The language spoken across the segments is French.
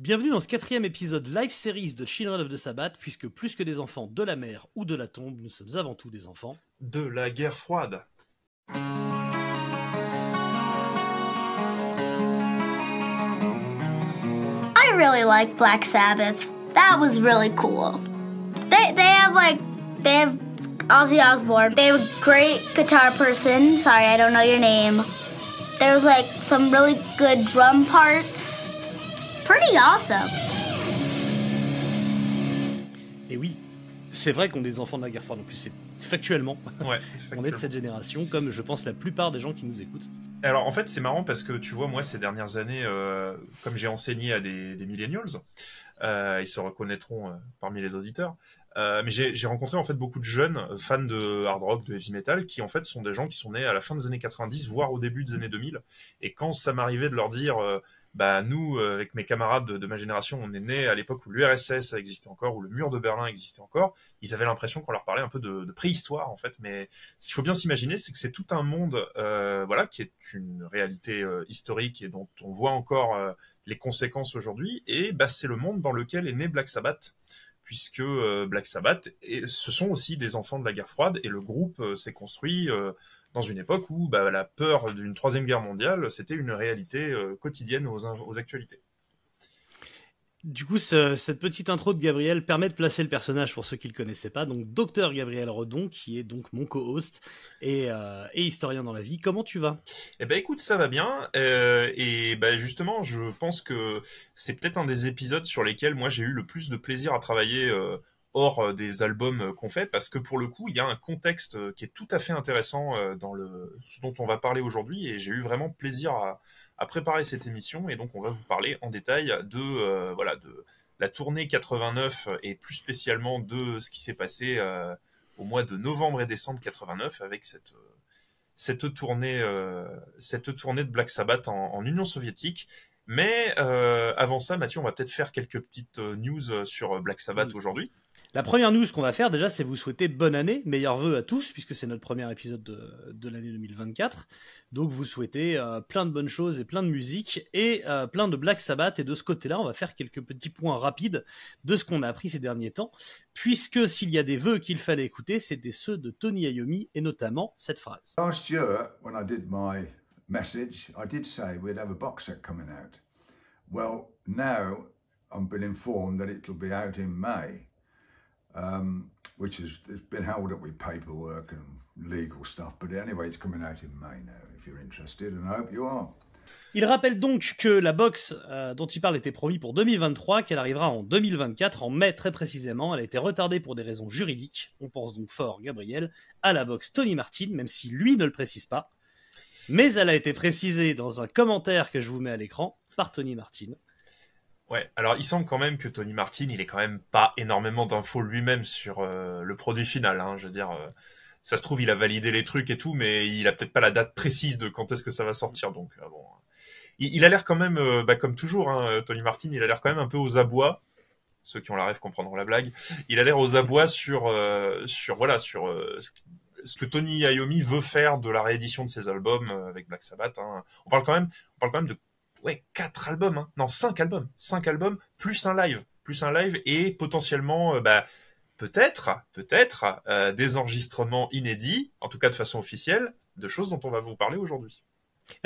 Bienvenue dans ce 4e épisode live series de Children of the Sabbath, puisque plus que des enfants de la mer ou de la tombe, nous sommes avant tout des enfants de la guerre froide. I really like Black Sabbath. That was really cool. They have Ozzy Osbourne. They have a great guitar person. Sorry, I don't know your name. There's like some really good drum parts. Pretty awesome. Et oui, c'est vrai qu'on est des enfants de la guerre froide, en plus c'est factuellement. Ouais, on est de cette génération, comme je pense la plupart des gens qui nous écoutent. Alors en fait c'est marrant parce que tu vois moi ces dernières années, comme j'ai enseigné à des millennials, ils se reconnaîtront parmi les auditeurs, mais j'ai rencontré en fait beaucoup de jeunes fans de hard rock, de heavy metal, qui en fait sont des gens qui sont nés à la fin des années 90, voire au début des années 2000, et quand ça m'arrivait de leur dire... bah nous, avec mes camarades de ma génération, on est nés à l'époque où l'URSS existait encore, où le mur de Berlin existait encore. Ils avaient l'impression qu'on leur parlait un peu de préhistoire, en fait. Mais ce qu'il faut bien s'imaginer, c'est que c'est tout un monde, voilà, qui est une réalité historique et dont on voit encore les conséquences aujourd'hui. Et bah, c'est le monde dans lequel est né Black Sabbath, puisque Black Sabbath, ce sont aussi des enfants de la guerre froide, et le groupe s'est construit dans une époque où bah, la peur d'une troisième guerre mondiale, c'était une réalité quotidienne aux actualités. Du coup, cette petite intro de Gabriel permet de placer le personnage pour ceux qui ne le connaissaient pas. Donc, Docteur Gabriel Redon, qui est donc mon co-host et historien dans la vie. Comment tu vas ? Eh ben écoute, ça va bien. Et ben justement, je pense que c'est peut-être un des épisodes sur lesquels moi j'ai eu le plus de plaisir à travailler hors des albums qu'on fait, parce que pour le coup, il y a un contexte qui est tout à fait intéressant dans ce dont on va parler aujourd'hui, et j'ai eu vraiment plaisir à préparer cette émission, et donc on va vous parler en détail de la tournée 89, et plus spécialement de ce qui s'est passé au mois de novembre et décembre 89 avec cette tournée de Black Sabbath en Union soviétique. Mais avant ça, Mathieu, on va peut-être faire quelques petites news sur Black Sabbath aujourd'hui. La première news qu'on va faire déjà, c'est vous souhaiter bonne année, meilleurs vœux à tous, puisque c'est notre premier épisode de l'année 2024. Donc vous souhaitez plein de bonnes choses et plein de musique et plein de Black Sabbath. Et de ce côté-là, on va faire quelques petits points rapides de ce qu'on a appris ces derniers temps, puisque s'il y a des vœux qu'il fallait écouter, c'était ceux de Tony Iommi et notamment cette phrase. Last year, when I did my message, I did say we'd have a box set coming out. Well, now I've been informed that it'll be out in May. Which has been held up with paperwork and legal stuff, but anyway, it's coming out in May now, if you're interested, and I hope you are. Il rappelle donc que la box dont il parle était promise pour 2023, qu'elle arrivera en 2024, en mai très précisément. Elle a été retardée pour des raisons juridiques. On pense donc fort, Gabriel, à la box Tony Martin, même si lui ne le précise pas. Mais elle a été précisée dans un commentaire que je vous mets à l'écran par Tony Martin. Ouais, alors il semble quand même que Tony Martin, il est quand même pas énormément d'infos lui-même sur le produit final, hein. Je veux dire, ça se trouve, il a validé les trucs et tout, mais il a peut-être pas la date précise de quand est-ce que ça va sortir, donc bon. Il a l'air quand même, comme toujours, hein, Tony Martin, il a l'air quand même un peu aux abois. Ceux qui ont la rêve comprendront la blague. Il a l'air aux abois sur ce que Tony Iommi veut faire de la réédition de ses albums avec Black Sabbath, hein. On parle quand même de 4 albums, hein. Non, 5 albums, plus un live et potentiellement peut-être des enregistrements inédits, en tout cas de façon officielle, de choses dont on va vous parler aujourd'hui.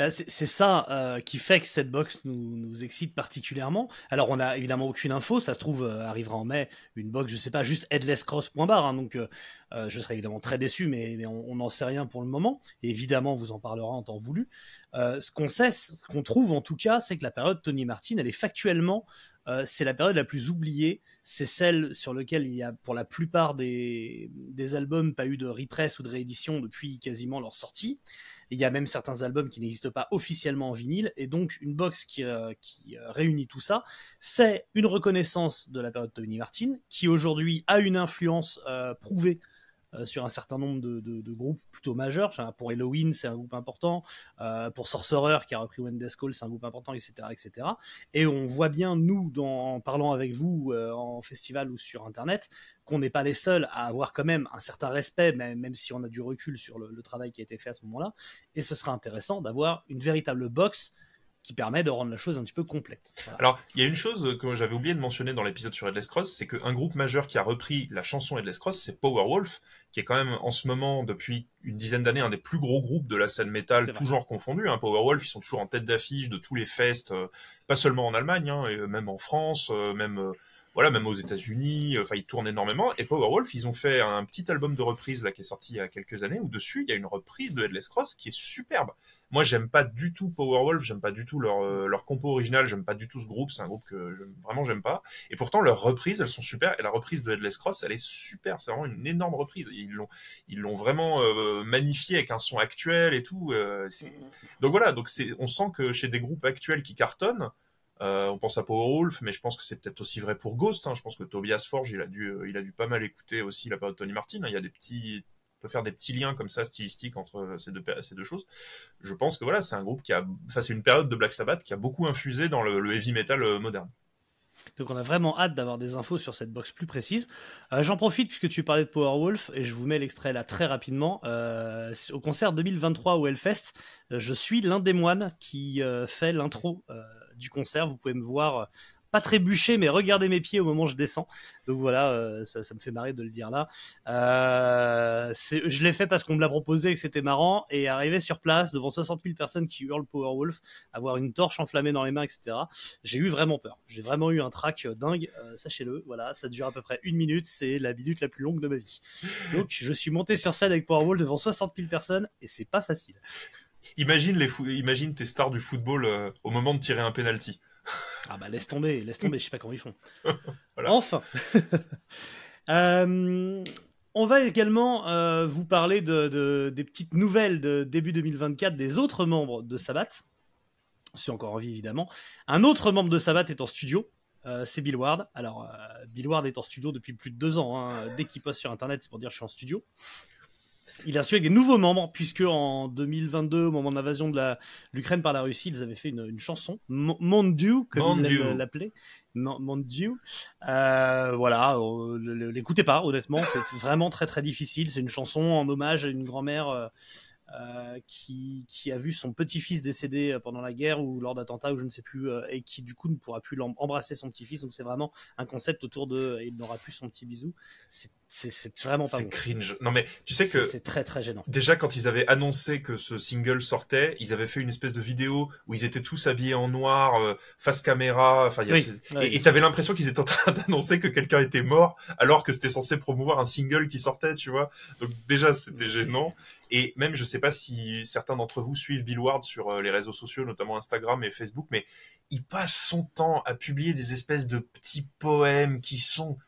C'est ça qui fait que cette box nous excite particulièrement. Alors on n'a évidemment aucune info, ça se trouve arrivera en mai une box, je sais pas, juste headlesscross.bar, hein, donc je serais évidemment très déçu, mais on n'en sait rien pour le moment, et évidemment on vous en parlera en temps voulu. Ce qu'on sait, ce qu'on trouve en tout cas, c'est que la période Tony Martin, elle est factuellement, c'est la période la plus oubliée, c'est celle sur laquelle il y a pour la plupart des albums pas eu de repress ou de réédition depuis quasiment leur sortie. Il y a même certains albums qui n'existent pas officiellement en vinyle, et donc une box qui réunit tout ça, c'est une reconnaissance de la période Tony Martin, qui aujourd'hui a une influence prouvée sur un certain nombre de groupes plutôt majeurs. Enfin, pour Halloween, c'est un groupe important. Pour Sorcerer, qui a repris When Death Calls, c'est un groupe important, etc., etc. Et on voit bien, nous, en parlant avec vous en festival ou sur Internet, qu'on n'est pas les seuls à avoir quand même un certain respect, même si on a du recul sur le travail qui a été fait à ce moment-là. Et ce sera intéressant d'avoir une véritable box qui permet de rendre la chose un petit peu complète. Voilà. Alors, il y a une chose que j'avais oublié de mentionner dans l'épisode sur Headless Cross, c'est qu'un groupe majeur qui a repris la chanson Headless Cross, c'est Powerwolf, qui est quand même en ce moment, depuis une dizaine d'années, un des plus gros groupes de la scène métal, tout genre confondu. Hein. Powerwolf, ils sont toujours en tête d'affiche de tous les fests, pas seulement en Allemagne, hein, et même en France, même aux États-Unis. Enfin, ils tournent énormément. Et Powerwolf, ils ont fait un petit album de reprise là qui est sorti il y a quelques années, où dessus il y a une reprise de Headless Cross qui est superbe. Moi, j'aime pas du tout Powerwolf, j'aime pas du tout leur compo original, j'aime pas du tout ce groupe, c'est un groupe que vraiment j'aime pas. Et pourtant, leurs reprises, elles sont super. Et la reprise de Headless Cross, elle est super. C'est vraiment une énorme reprise. Ils l'ont vraiment magnifié avec un son actuel et tout. Donc voilà, on sent que chez des groupes actuels qui cartonnent, on pense à Powerwolf, mais je pense que c'est peut-être aussi vrai pour Ghost. Hein. Je pense que Tobias Forge, il a dû pas mal écouter aussi la période de Tony Martin. Hein. Il y a on peut faire des petits liens comme ça stylistiques entre ces deux choses. Je pense que voilà, c'est un groupe c'est une période de Black Sabbath qui a beaucoup infusé dans le heavy metal moderne. Donc on a vraiment hâte d'avoir des infos sur cette box plus précise. J'en profite puisque tu parlais de Powerwolf et je vous mets l'extrait là très rapidement. Au concert 2023 au Hellfest, je suis l'un des moines qui fait l'intro du concert. Vous pouvez me voir pas trébucher, mais regarder mes pieds au moment où je descends. Donc voilà, ça me fait marrer de le dire là. Je l'ai fait parce qu'on me l'a proposé et que c'était marrant. Et arrivé sur place, devant 60 000 personnes qui hurlent Powerwolf, avoir une torche enflammée dans les mains, etc. J'ai eu vraiment peur. J'ai vraiment eu un trac dingue, sachez-le. Voilà, ça dure à peu près 1 minute. C'est la minute la plus longue de ma vie. Donc je suis monté sur scène avec Powerwolf devant 60 000 personnes et c'est pas facile. Imagine tes stars du football au moment de tirer un penalty. Ah bah laisse tomber, je sais pas comment ils font. Voilà. Enfin, on va également vous parler des petites nouvelles de début 2024 des autres membres de Sabbath, c'est encore en vie évidemment. Un autre membre de Sabbath est en studio, c'est Bill Ward. Alors Bill Ward est en studio depuis plus de 2 ans, hein. Dès qu'il poste sur internet c'est pour dire je suis en studio. Il a reçu avec des nouveaux membres, puisque en 2022, au moment de l'invasion de l'Ukraine par la Russie, ils avaient fait une chanson, Mondieu, comme ils l'appelaient. Mondieu. Voilà, l'écoutez pas, honnêtement, c'est vraiment très très difficile. C'est une chanson en hommage à une grand-mère qui a vu son petit-fils décéder pendant la guerre ou lors d'attentats ou je ne sais plus, et qui du coup ne pourra plus embrasser son petit-fils. Donc c'est vraiment un concept autour de il n'aura plus son petit bisou. C'est vraiment pas bon. C'est cringe. Non mais tu sais que c'est très très gênant. Déjà quand ils avaient annoncé que ce single sortait, ils avaient fait une espèce de vidéo où ils étaient tous habillés en noir, face caméra. Enfin, et t'avais l'impression qu'ils étaient en train d'annoncer que quelqu'un était mort alors que c'était censé promouvoir un single qui sortait, tu vois. Donc déjà c'était gênant. Et même je sais pas si certains d'entre vous suivent Bill Ward sur les réseaux sociaux, notamment Instagram et Facebook, mais il passe son temps à publier des espèces de petits poèmes qui sont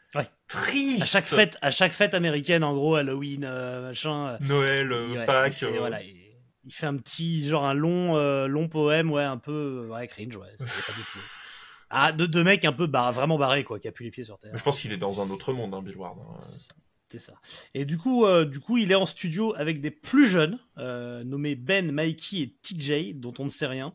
tristes. À chaque fête américaine, en gros, Halloween, machin. Noël, Pâques. Il fait un petit, genre un long poème, un peu, cringe, ça fait pas du tout. Ah, de mecs un peu vraiment barrés, quoi, qui a plus les pieds sur terre. Je pense qu'il est dans un autre monde, hein, Bill Ward. Hein. C'est ça. Et du coup, il est en studio avec des plus jeunes, nommés Ben, Mikey et TJ, dont on ne sait rien.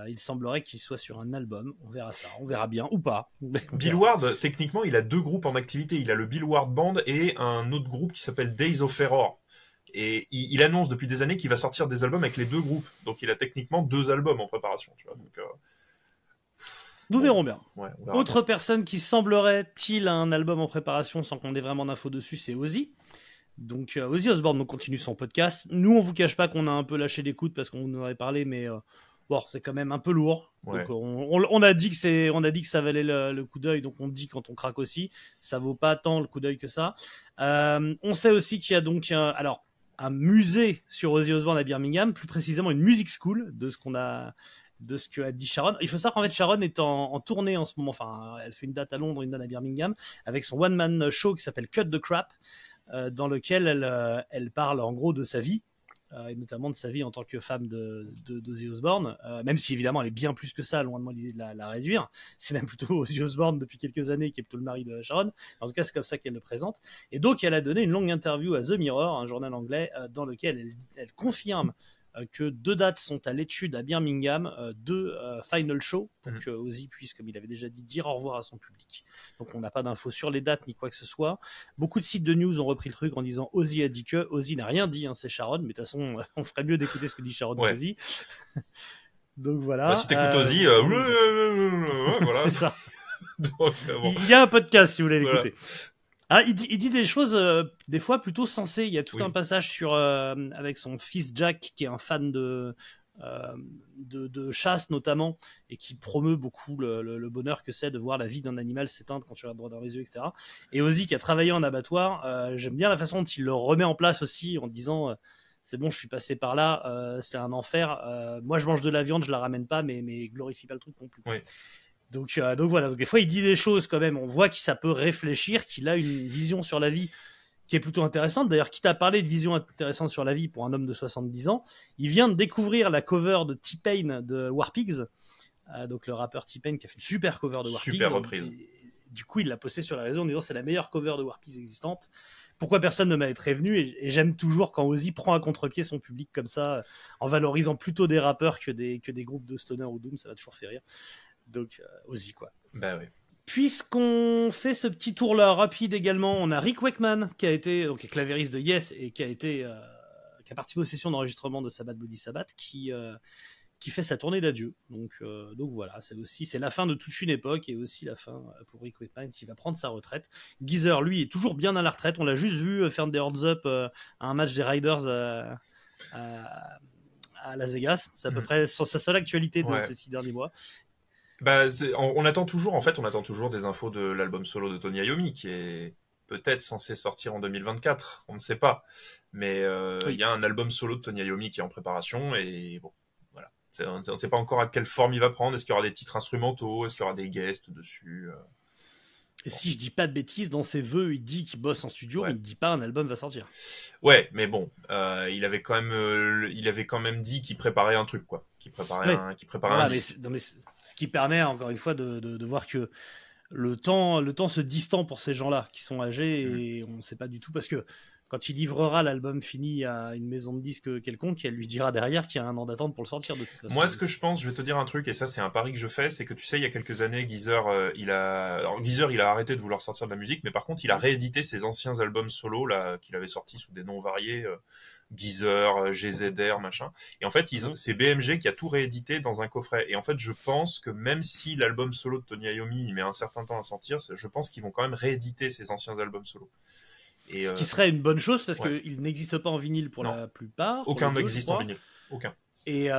Il semblerait qu'il soit sur un album. On verra ça. On verra bien ou pas. Bill Ward, techniquement, il a 2 groupes en activité. Il a le Bill Ward Band et un autre groupe qui s'appelle Days of Error. Et il annonce depuis des années qu'il va sortir des albums avec les 2 groupes. Donc il a techniquement 2 albums en préparation. Tu vois. Donc, nous verrons bien. Ouais, Autre personne qui semblerait-il a un album en préparation sans qu'on ait vraiment d'infos dessus, c'est Ozzy. Donc Ozzy Osbourne continue son podcast. Nous, on vous cache pas qu'on a un peu lâché l'écoute parce qu'on vous en avait parlé, mais bon, c'est quand même un peu lourd. Ouais. Donc on a dit que ça valait le coup d'œil, donc on dit quand on craque aussi, ça vaut pas tant le coup d'œil que ça. On sait aussi qu'il y a donc un musée sur Ozzy Osbourne à Birmingham, plus précisément une music school de ce que a dit Sharon. Il faut savoir qu'en fait Sharon est en tournée en ce moment. Enfin, elle fait une date à Londres, une date à Birmingham, avec son one-man show qui s'appelle Cut the Crap, dans lequel elle parle en gros de sa vie, et notamment de sa vie en tant que femme d'Ozzy Osbourne, même si évidemment elle est bien plus que ça, loin de moi l'idée de la réduire. C'est même plutôt Ozzy Osbourne depuis quelques années qui est plutôt le mari de Sharon. En tout cas, c'est comme ça qu'elle le présente. Et donc, elle a donné une longue interview à The Mirror, un journal anglais, dans lequel elle confirme que 2 dates sont à l'étude à Birmingham, 2 final shows, pour que Ozzy puisse, comme il avait déjà dit, dire au revoir à son public. Donc on n'a pas d'infos sur les dates ni quoi que ce soit. Beaucoup de sites de news ont repris le truc en disant Ozzy a dit que. Ozzy n'a rien dit, hein, c'est Sharon, mais de toute façon, on ferait mieux d'écouter ce que dit Sharon qu'Ozzy. Donc voilà. Bah, si t'écoutes Ozzy, voilà. C'est ça. Donc, bon. Il y a un podcast si vous voulez Voilà. l'écouter. Ah, il dit des choses des fois plutôt sensées. Il y a tout un passage sur avec son fils Jack qui est un fan de chasse notamment et qui promeut beaucoup le bonheur que c'est de voir la vie d'un animal s'éteindre quand tu regardes droit dans les yeux, etc. Et Ozzy qui a travaillé en abattoir, j'aime bien la façon dont il le remet en place aussi en disant c'est bon, je suis passé par là, c'est un enfer. Moi, je mange de la viande, je la ramène pas, mais glorifie pas le truc non plus. Oui. Donc voilà. Donc des fois, il dit des choses quand même. On voit que ça peut réfléchir, qu'il a une vision sur la vie qui est plutôt intéressante. D'ailleurs, quitte à parler de vision intéressante sur la vie pour un homme de 70 ans, il vient de découvrir la cover de T-Pain de War Pigs. Donc le rappeur T-Pain qui a fait une super cover de War Pigs. Super reprise. Et, du coup, il l'a posté sur la réseau en disant c'est la meilleure cover de War Pigs existante. Pourquoi personne ne m'avait prévenu et j'aime toujours quand Ozzy prend à contre-pied son public comme ça, en valorisant plutôt des rappeurs que des groupes de stoner ou doom, ça va toujours faire rire. Donc Ozzy quoi. Bah oui. Puisqu'on fait ce petit tour-là rapide également, on a Rick Wakeman qui a été donc clavieriste de Yes et qui a participé aux sessions d'enregistrement de Sabbath Bloody Sabbath qui fait sa tournée d'adieu. Donc voilà, c'est la fin de toute une époque et aussi la fin pour Rick Wakeman qui va prendre sa retraite. Geezer lui est toujours bien à la retraite. On l'a juste vu faire des horns up à un match des Riders à Las Vegas. C'est à peu près sa seule actualité de ces 6 derniers mois. Bah, on attend toujours des infos de l'album solo de Tony Iommi qui est peut-être censé sortir en 2024, on ne sait pas. Mais il y a un album solo de Tony Iommi qui est en préparation et bon, voilà. On ne sait pas encore à quelle forme il va prendre. Est-ce qu'il y aura des titres instrumentaux? Est-ce qu'il y aura des guests dessus? Et si je dis pas de bêtises, dans ses vœux, il dit qu'il bosse en studio, mais il dit pas un album va sortir. Ouais, mais bon, il avait quand même dit qu'il préparait un truc, quoi. Qu'il préparait un disque. Mais ce qui permet, encore une fois, de voir que le temps se distend pour ces gens-là qui sont âgés et on ne sait pas du tout parce que quand il livrera l'album fini à une maison de disques quelconque, elle lui dira derrière qu'il y a un an d'attente pour le sortir de toute façon. Moi, ce que je pense, je vais te dire un truc, et ça, c'est un pari que je fais, c'est que tu sais, il y a quelques années, Geezer, il a arrêté de vouloir sortir de la musique, mais par contre, il a réédité ses anciens albums solo, là, qu'il avait sortis sous des noms variés, Geezer, GZR, machin. Et en fait, c'est BMG qui a tout réédité dans un coffret. Et en fait, je pense que même si l'album solo de Tony Iommi, il met un certain temps à sortir, je pense qu'ils vont quand même rééditer ses anciens albums solo. Et ce qui serait une bonne chose parce qu'il n'existe pas en vinyle pour la plupart. Aucun n'existe en vinyle. Aucun. Et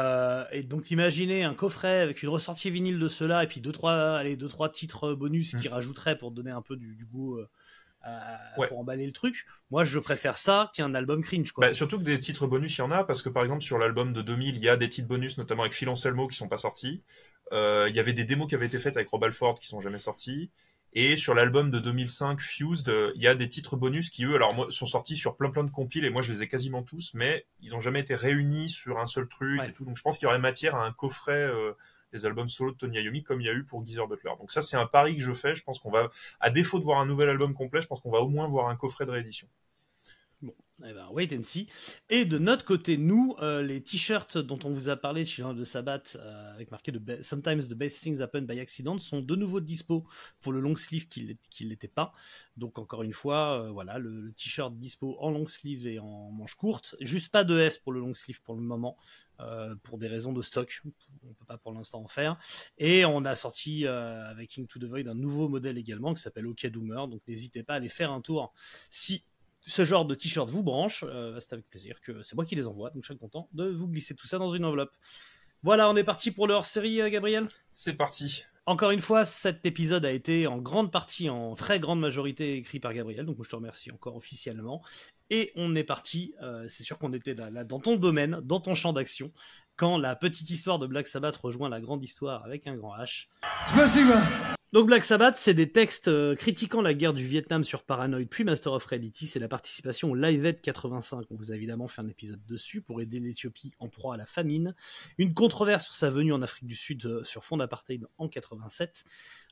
donc imaginez un coffret avec une ressortie vinyle de cela et puis deux trois titres bonus qui rajouteraient pour donner un peu du goût pour emballer le truc. Moi je préfère ça qu'un album cringe quoi. Bah, surtout que des titres bonus il y en a parce que par exemple sur l'album de 2000 il y a des titres bonus notamment avec Phil Anselmo qui sont pas sortis. Il y avait des démos qui avaient été faites avec Rob Halford qui sont jamais sortis. Et sur l'album de 2005, Fused, il y a des titres bonus qui, eux, alors, sont sortis sur plein de compiles, et moi, je les ai quasiment tous, mais ils ont jamais été réunis sur un seul truc et tout. Donc, je pense qu'il y aurait matière à un coffret des albums solo de Tony Iommi, comme il y a eu pour Geezer Butler. Donc ça, c'est un pari que je fais. Je pense qu'on va, à défaut de voir un nouvel album complet, je pense qu'on va au moins voir un coffret de réédition. Bon, eh ben, wait and see. Et de notre côté, nous, les t-shirts dont on vous a parlé de Children of the Sabbath, avec marqué Sometimes the best things happen by accident, sont de nouveau dispo pour le long sleeve qui l'était pas. Donc encore une fois, voilà, le t-shirt dispo en long sleeve et en manche courte. Juste pas de S pour le long sleeve pour le moment, pour des raisons de stock. On peut pas pour l'instant en faire. Et on a sorti avec King to the Void un nouveau modèle également qui s'appelle OK Doomer. Donc n'hésitez pas à aller faire un tour si ce genre de t-shirt vous branche, c'est avec plaisir que c'est moi qui les envoie, donc je suis content de vous glisser tout ça dans une enveloppe. Voilà, on est parti pour le hors-série, Gabriel. C'est parti. Encore une fois, cet épisode a été en grande partie, en très grande majorité écrit par Gabriel, donc je te remercie encore officiellement. Et on est parti, c'est sûr qu'on était là dans ton domaine, dans ton champ d'action, quand la petite histoire de Black Sabbath rejoint la grande histoire avec un grand H. Donc Black Sabbath, c'est des textes critiquant la guerre du Vietnam sur Paranoid puis Master of Reality, c'est la participation au Live Aid 85, on vous a évidemment fait un épisode dessus pour aider l'Éthiopie en proie à la famine, une controverse sur sa venue en Afrique du Sud sur fond d'apartheid en 87.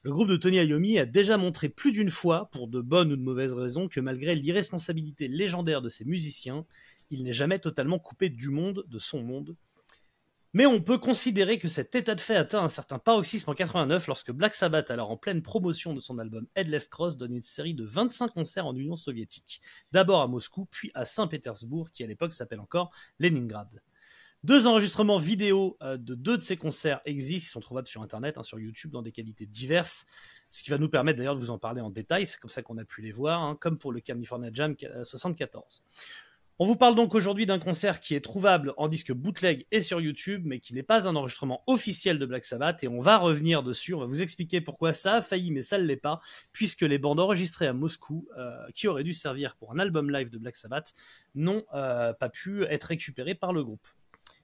Le groupe de Tony Iommi a déjà montré plus d'une fois, pour de bonnes ou de mauvaises raisons, que malgré l'irresponsabilité légendaire de ses musiciens, il n'est jamais totalement coupé du monde, de son monde. Mais on peut considérer que cet état de fait atteint un certain paroxysme en 89 lorsque Black Sabbath, alors en pleine promotion de son album Headless Cross, donne une série de 25 concerts en Union soviétique. D'abord à Moscou, puis à Saint-Pétersbourg, qui à l'époque s'appelle encore Leningrad. 2 enregistrements vidéo de 2 de ces concerts existent, ils sont trouvables sur Internet, hein, sur YouTube, dans des qualités diverses, ce qui va nous permettre d'ailleurs de vous en parler en détail, c'est comme ça qu'on a pu les voir, hein, comme pour le California Jam 74. On vous parle donc aujourd'hui d'un concert qui est trouvable en disque bootleg et sur YouTube, mais qui n'est pas un enregistrement officiel de Black Sabbath, et on va revenir dessus, on va vous expliquer pourquoi ça a failli, mais ça ne l'est pas, puisque les bandes enregistrées à Moscou, qui auraient dû servir pour un album live de Black Sabbath, n'ont pas pu être récupérées par le groupe.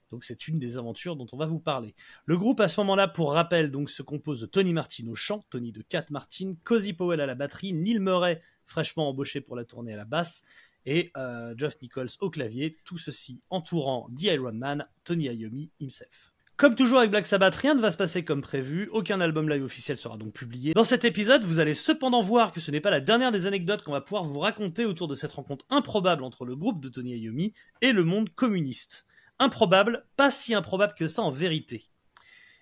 Donc c'est une des aventures dont on va vous parler. Le groupe à ce moment-là, pour rappel, donc se compose de Tony Martin au chant, Tony de Cat Martin, Cozy Powell à la batterie, Neil Murray fraîchement embauché pour la tournée à la basse, et Geoff Nichols au clavier, tout ceci entourant The Iron Man, Tony Iommi himself. Comme toujours avec Black Sabbath, rien ne va se passer comme prévu, aucun album live officiel sera donc publié. Dans cet épisode, vous allez cependant voir que ce n'est pas la dernière des anecdotes qu'on va pouvoir vous raconter autour de cette rencontre improbable entre le groupe de Tony Iommi et le monde communiste. Improbable, pas si improbable que ça en vérité.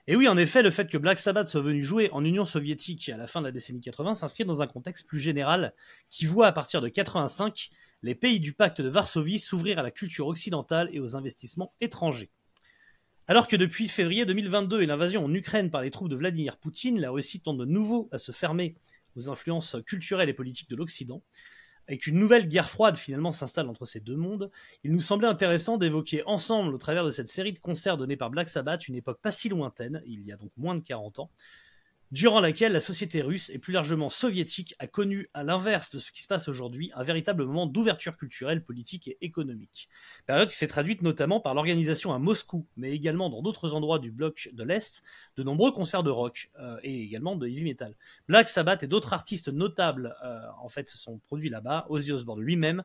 Et oui, en effet, le fait que Black Sabbath soit venu jouer en Union soviétique à la fin de la décennie 80 s'inscrit dans un contexte plus général qui voit à partir de 85 les pays du pacte de Varsovie s'ouvrir à la culture occidentale et aux investissements étrangers. Alors que depuis février 2022 et l'invasion en Ukraine par les troupes de Vladimir Poutine, la Russie tente de nouveau à se fermer aux influences culturelles et politiques de l'Occident, et qu'une nouvelle guerre froide finalement s'installe entre ces deux mondes, il nous semblait intéressant d'évoquer ensemble, au travers de cette série de concerts donnés par Black Sabbath, une époque pas si lointaine, il y a donc moins de 40 ans, durant laquelle la société russe et plus largement soviétique a connu, à l'inverse de ce qui se passe aujourd'hui, un véritable moment d'ouverture culturelle, politique et économique. Période qui s'est traduite notamment par l'organisation à Moscou, mais également dans d'autres endroits du bloc de l'Est, de nombreux concerts de rock et également de heavy metal. Black Sabbath et d'autres artistes notables en fait se sont produits là-bas, Ozzy Osbourne lui-même,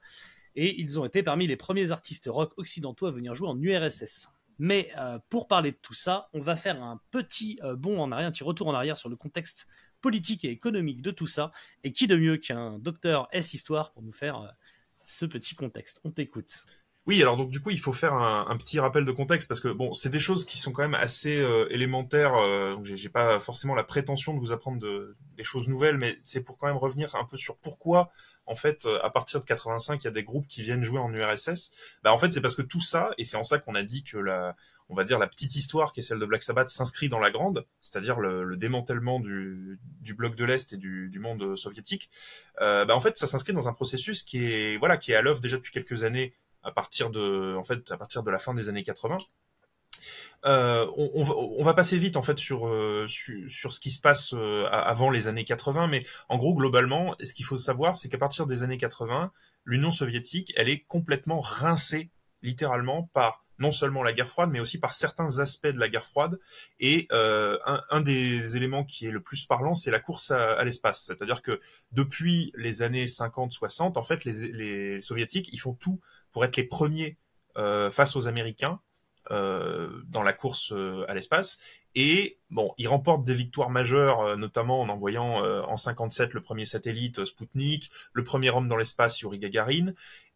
et ils ont été parmi les premiers artistes rock occidentaux à venir jouer en URSS. Mais pour parler de tout ça, on va faire un petit bond en arrière, un petit retour en arrière sur le contexte politique et économique de tout ça. Et qui de mieux qu'un docteur S-Histoire pour nous faire ce petit contexte. On t'écoute. Oui, alors donc du coup, il faut faire un petit rappel de contexte parce que bon, c'est des choses qui sont quand même assez élémentaires. Donc j'ai pas forcément la prétention de vous apprendre des choses nouvelles, mais c'est pour quand même revenir un peu sur pourquoi, en fait, à partir de 85, il y a des groupes qui viennent jouer en URSS. Bah en fait, c'est parce que tout ça, et c'est en ça qu'on a dit que on va dire la petite histoire qui est celle de Black Sabbath s'inscrit dans la grande, c'est-à-dire le démantèlement du bloc de l'Est et du monde soviétique. Bah en fait, ça s'inscrit dans un processus qui est à l'œuvre déjà depuis quelques années. À partir de la fin des années 80. On va passer vite en fait sur ce qui se passe avant les années 80, mais en gros globalement, ce qu'il faut savoir, c'est qu'à partir des années 80, l'Union soviétique, elle est complètement rincée, littéralement, par non seulement la guerre froide, mais aussi par certains aspects de la guerre froide. Et un des éléments qui est le plus parlant, c'est la course à l'espace. C'est-à-dire que depuis les années 50-60, en fait, les soviétiques, ils font tout pour être les premiers face aux Américains dans la course à l'espace. Et bon, ils remportent des victoires majeures, notamment en envoyant en 57 le premier satellite Sputnik, le premier homme dans l'espace Yuri Gagarin.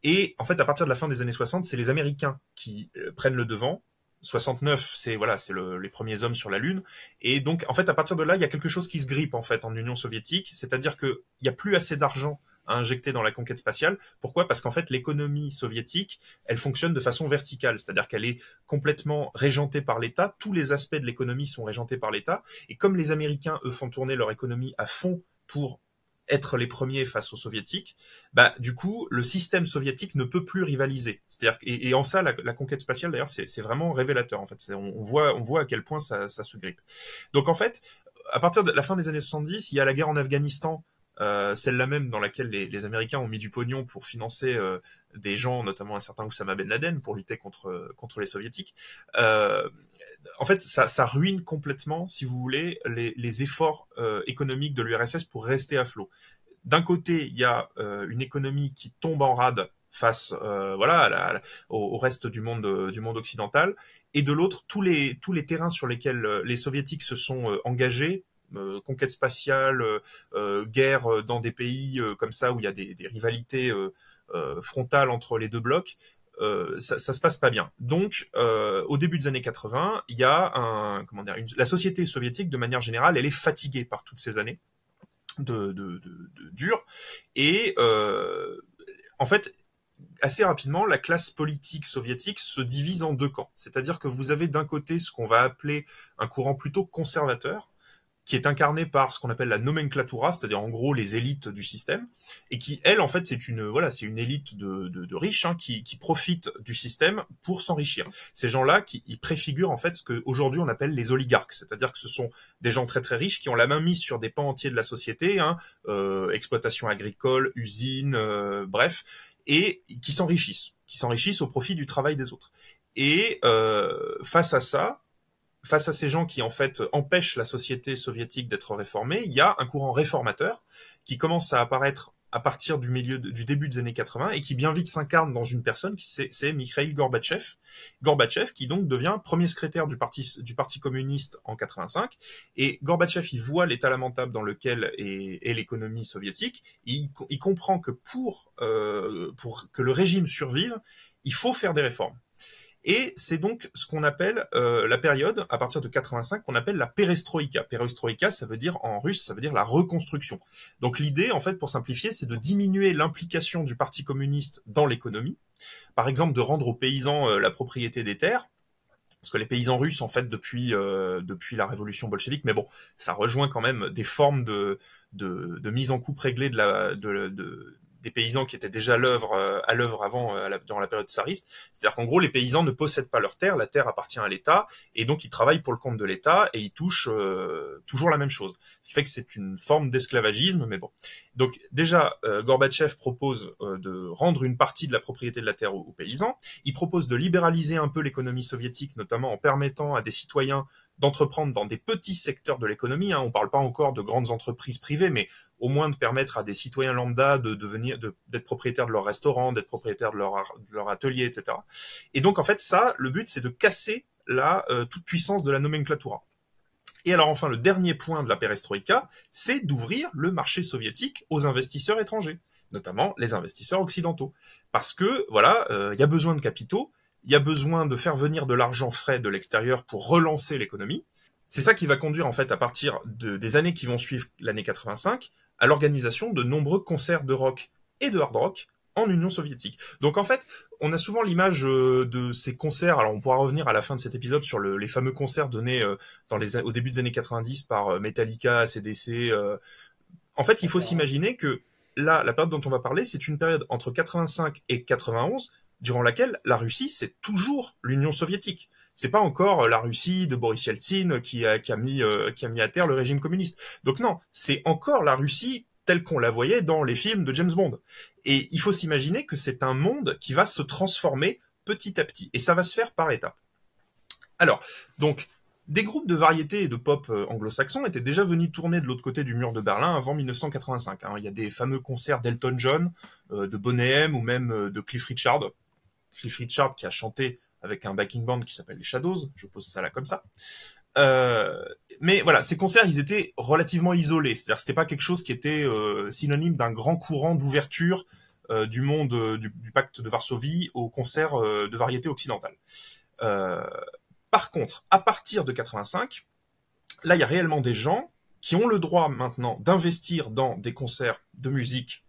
Et en fait, à partir de la fin des années 60, c'est les Américains qui prennent le devant. 69, c'est les premiers hommes sur la Lune. Et donc, en fait, à partir de là, il y a quelque chose qui se grippe en fait en Union soviétique, c'est-à-dire que il y a plus assez d'argent à injecter dans la conquête spatiale. Pourquoi ? Parce qu'en fait, l'économie soviétique, elle fonctionne de façon verticale, c'est-à-dire qu'elle est complètement régentée par l'État. Tous les aspects de l'économie sont régentés par l'État. Et comme les Américains, eux, font tourner leur économie à fond pour être les premiers face aux soviétiques, bah du coup le système soviétique ne peut plus rivaliser. C'est-à-dire et en ça la conquête spatiale d'ailleurs c'est vraiment révélateur en fait. On voit à quel point ça se grippe. Donc en fait à partir de la fin des années 70, il y a la guerre en Afghanistan, celle-là même dans laquelle les Américains ont mis du pognon pour financer des gens, notamment un certain Oussama Ben Laden, pour lutter contre les soviétiques. En fait, ça ruine complètement, si vous voulez, les efforts économiques de l'URSS pour rester à flot. D'un côté, il y a une économie qui tombe en rade face au reste du monde occidental, et de l'autre, tous les terrains sur lesquels les soviétiques se sont engagés, conquête spatiale, guerre dans des pays comme ça où il y a des rivalités frontales entre les deux blocs, ça se passe pas bien. Donc, au début des années 80, il y a la société soviétique, de manière générale, elle est fatiguée par toutes ces années de dur. Et en fait, assez rapidement, la classe politique soviétique se divise en deux camps. C'est-à-dire que vous avez d'un côté ce qu'on va appeler un courant plutôt conservateur, qui est incarné par ce qu'on appelle la nomenclatura, c'est-à-dire en gros les élites du système, et qui, elle, en fait, c'est une élite de riches qui profitent du système pour s'enrichir. Ces gens-là, ils préfigurent en fait ce qu'aujourd'hui on appelle les oligarques, c'est-à-dire que ce sont des gens très très riches qui ont la main mise sur des pans entiers de la société, exploitation agricole, usines, bref, et qui s'enrichissent au profit du travail des autres. Et face à ces gens qui en fait empêchent la société soviétique d'être réformée, il y a un courant réformateur qui commence à apparaître à partir du début des années 80 et qui bien vite s'incarne dans une personne, c'est Mikhail Gorbatchev. Gorbatchev qui donc devient premier secrétaire du parti communiste en 85. Et Gorbatchev, il voit l'état lamentable dans lequel est l'économie soviétique. Il comprend que pour que le régime survive, il faut faire des réformes. Et c'est donc ce qu'on appelle la période, à partir de 85, qu'on appelle la perestroïka. Perestroïka, ça veut dire, en russe, ça veut dire la reconstruction. Donc l'idée, en fait, pour simplifier, c'est de diminuer l'implication du Parti communiste dans l'économie. Par exemple, de rendre aux paysans la propriété des terres. Parce que les paysans russes, en fait, depuis la révolution bolchevique, mais bon, ça rejoint quand même des formes de mise en coupe réglée des paysans qui étaient déjà à l'œuvre avant, durant la période tsariste. C'est-à-dire qu'en gros, les paysans ne possèdent pas leur terre, la terre appartient à l'État, et donc ils travaillent pour le compte de l'État, et ils touchent toujours la même chose. Ce qui fait que c'est une forme d'esclavagisme, mais bon. Donc déjà, Gorbatchev propose de rendre une partie de la propriété de la terre aux paysans. Il propose de libéraliser un peu l'économie soviétique, notamment en permettant à des citoyens d'entreprendre dans des petits secteurs de l'économie. On ne parle pas encore de grandes entreprises privées, mais au moins de permettre à des citoyens lambda d'être propriétaires de leur restaurant, d'être propriétaires de leur atelier, etc. Et donc, en fait, le but, c'est de casser toute puissance de la nomenclatura. Et alors, enfin, le dernier point de la perestroïka, c'est d'ouvrir le marché soviétique aux investisseurs étrangers, notamment les investisseurs occidentaux. Parce que, voilà, il y a besoin de capitaux, il y a besoin de faire venir de l'argent frais de l'extérieur pour relancer l'économie. C'est ça qui va conduire, en fait, à partir des années qui vont suivre l'année 85, à l'organisation de nombreux concerts de rock et de hard rock en Union soviétique. Donc, en fait, on a souvent l'image de ces concerts, alors on pourra revenir à la fin de cet épisode sur les fameux concerts donnés au début des années 90 par Metallica, AC/DC. En fait, il faut s'imaginer que là, la période dont on va parler, c'est une période entre 85 et 91, durant laquelle la Russie, c'est toujours l'Union soviétique. C'est pas encore la Russie de Boris Yeltsin qui a mis à terre le régime communiste. Donc non, c'est encore la Russie telle qu'on la voyait dans les films de James Bond. Et il faut s'imaginer que c'est un monde qui va se transformer petit à petit. Et ça va se faire par étapes. Alors, donc, des groupes de variété et de pop anglo-saxons étaient déjà venus tourner de l'autre côté du mur de Berlin avant 1985. Il y a des fameux concerts d'Elton John, de Boney M ou même de Cliff Richard. Cliff Richard qui a chanté avec un backing band qui s'appelle les Shadows, je pose ça là comme ça. Mais voilà, ces concerts, ils étaient relativement isolés, c'est-à-dire que c'était pas quelque chose qui était synonyme d'un grand courant d'ouverture du monde du pacte de Varsovie aux concerts de variété occidentale. Par contre, à partir de 85, là, il y a réellement des gens qui ont le droit maintenant d'investir dans des concerts de musique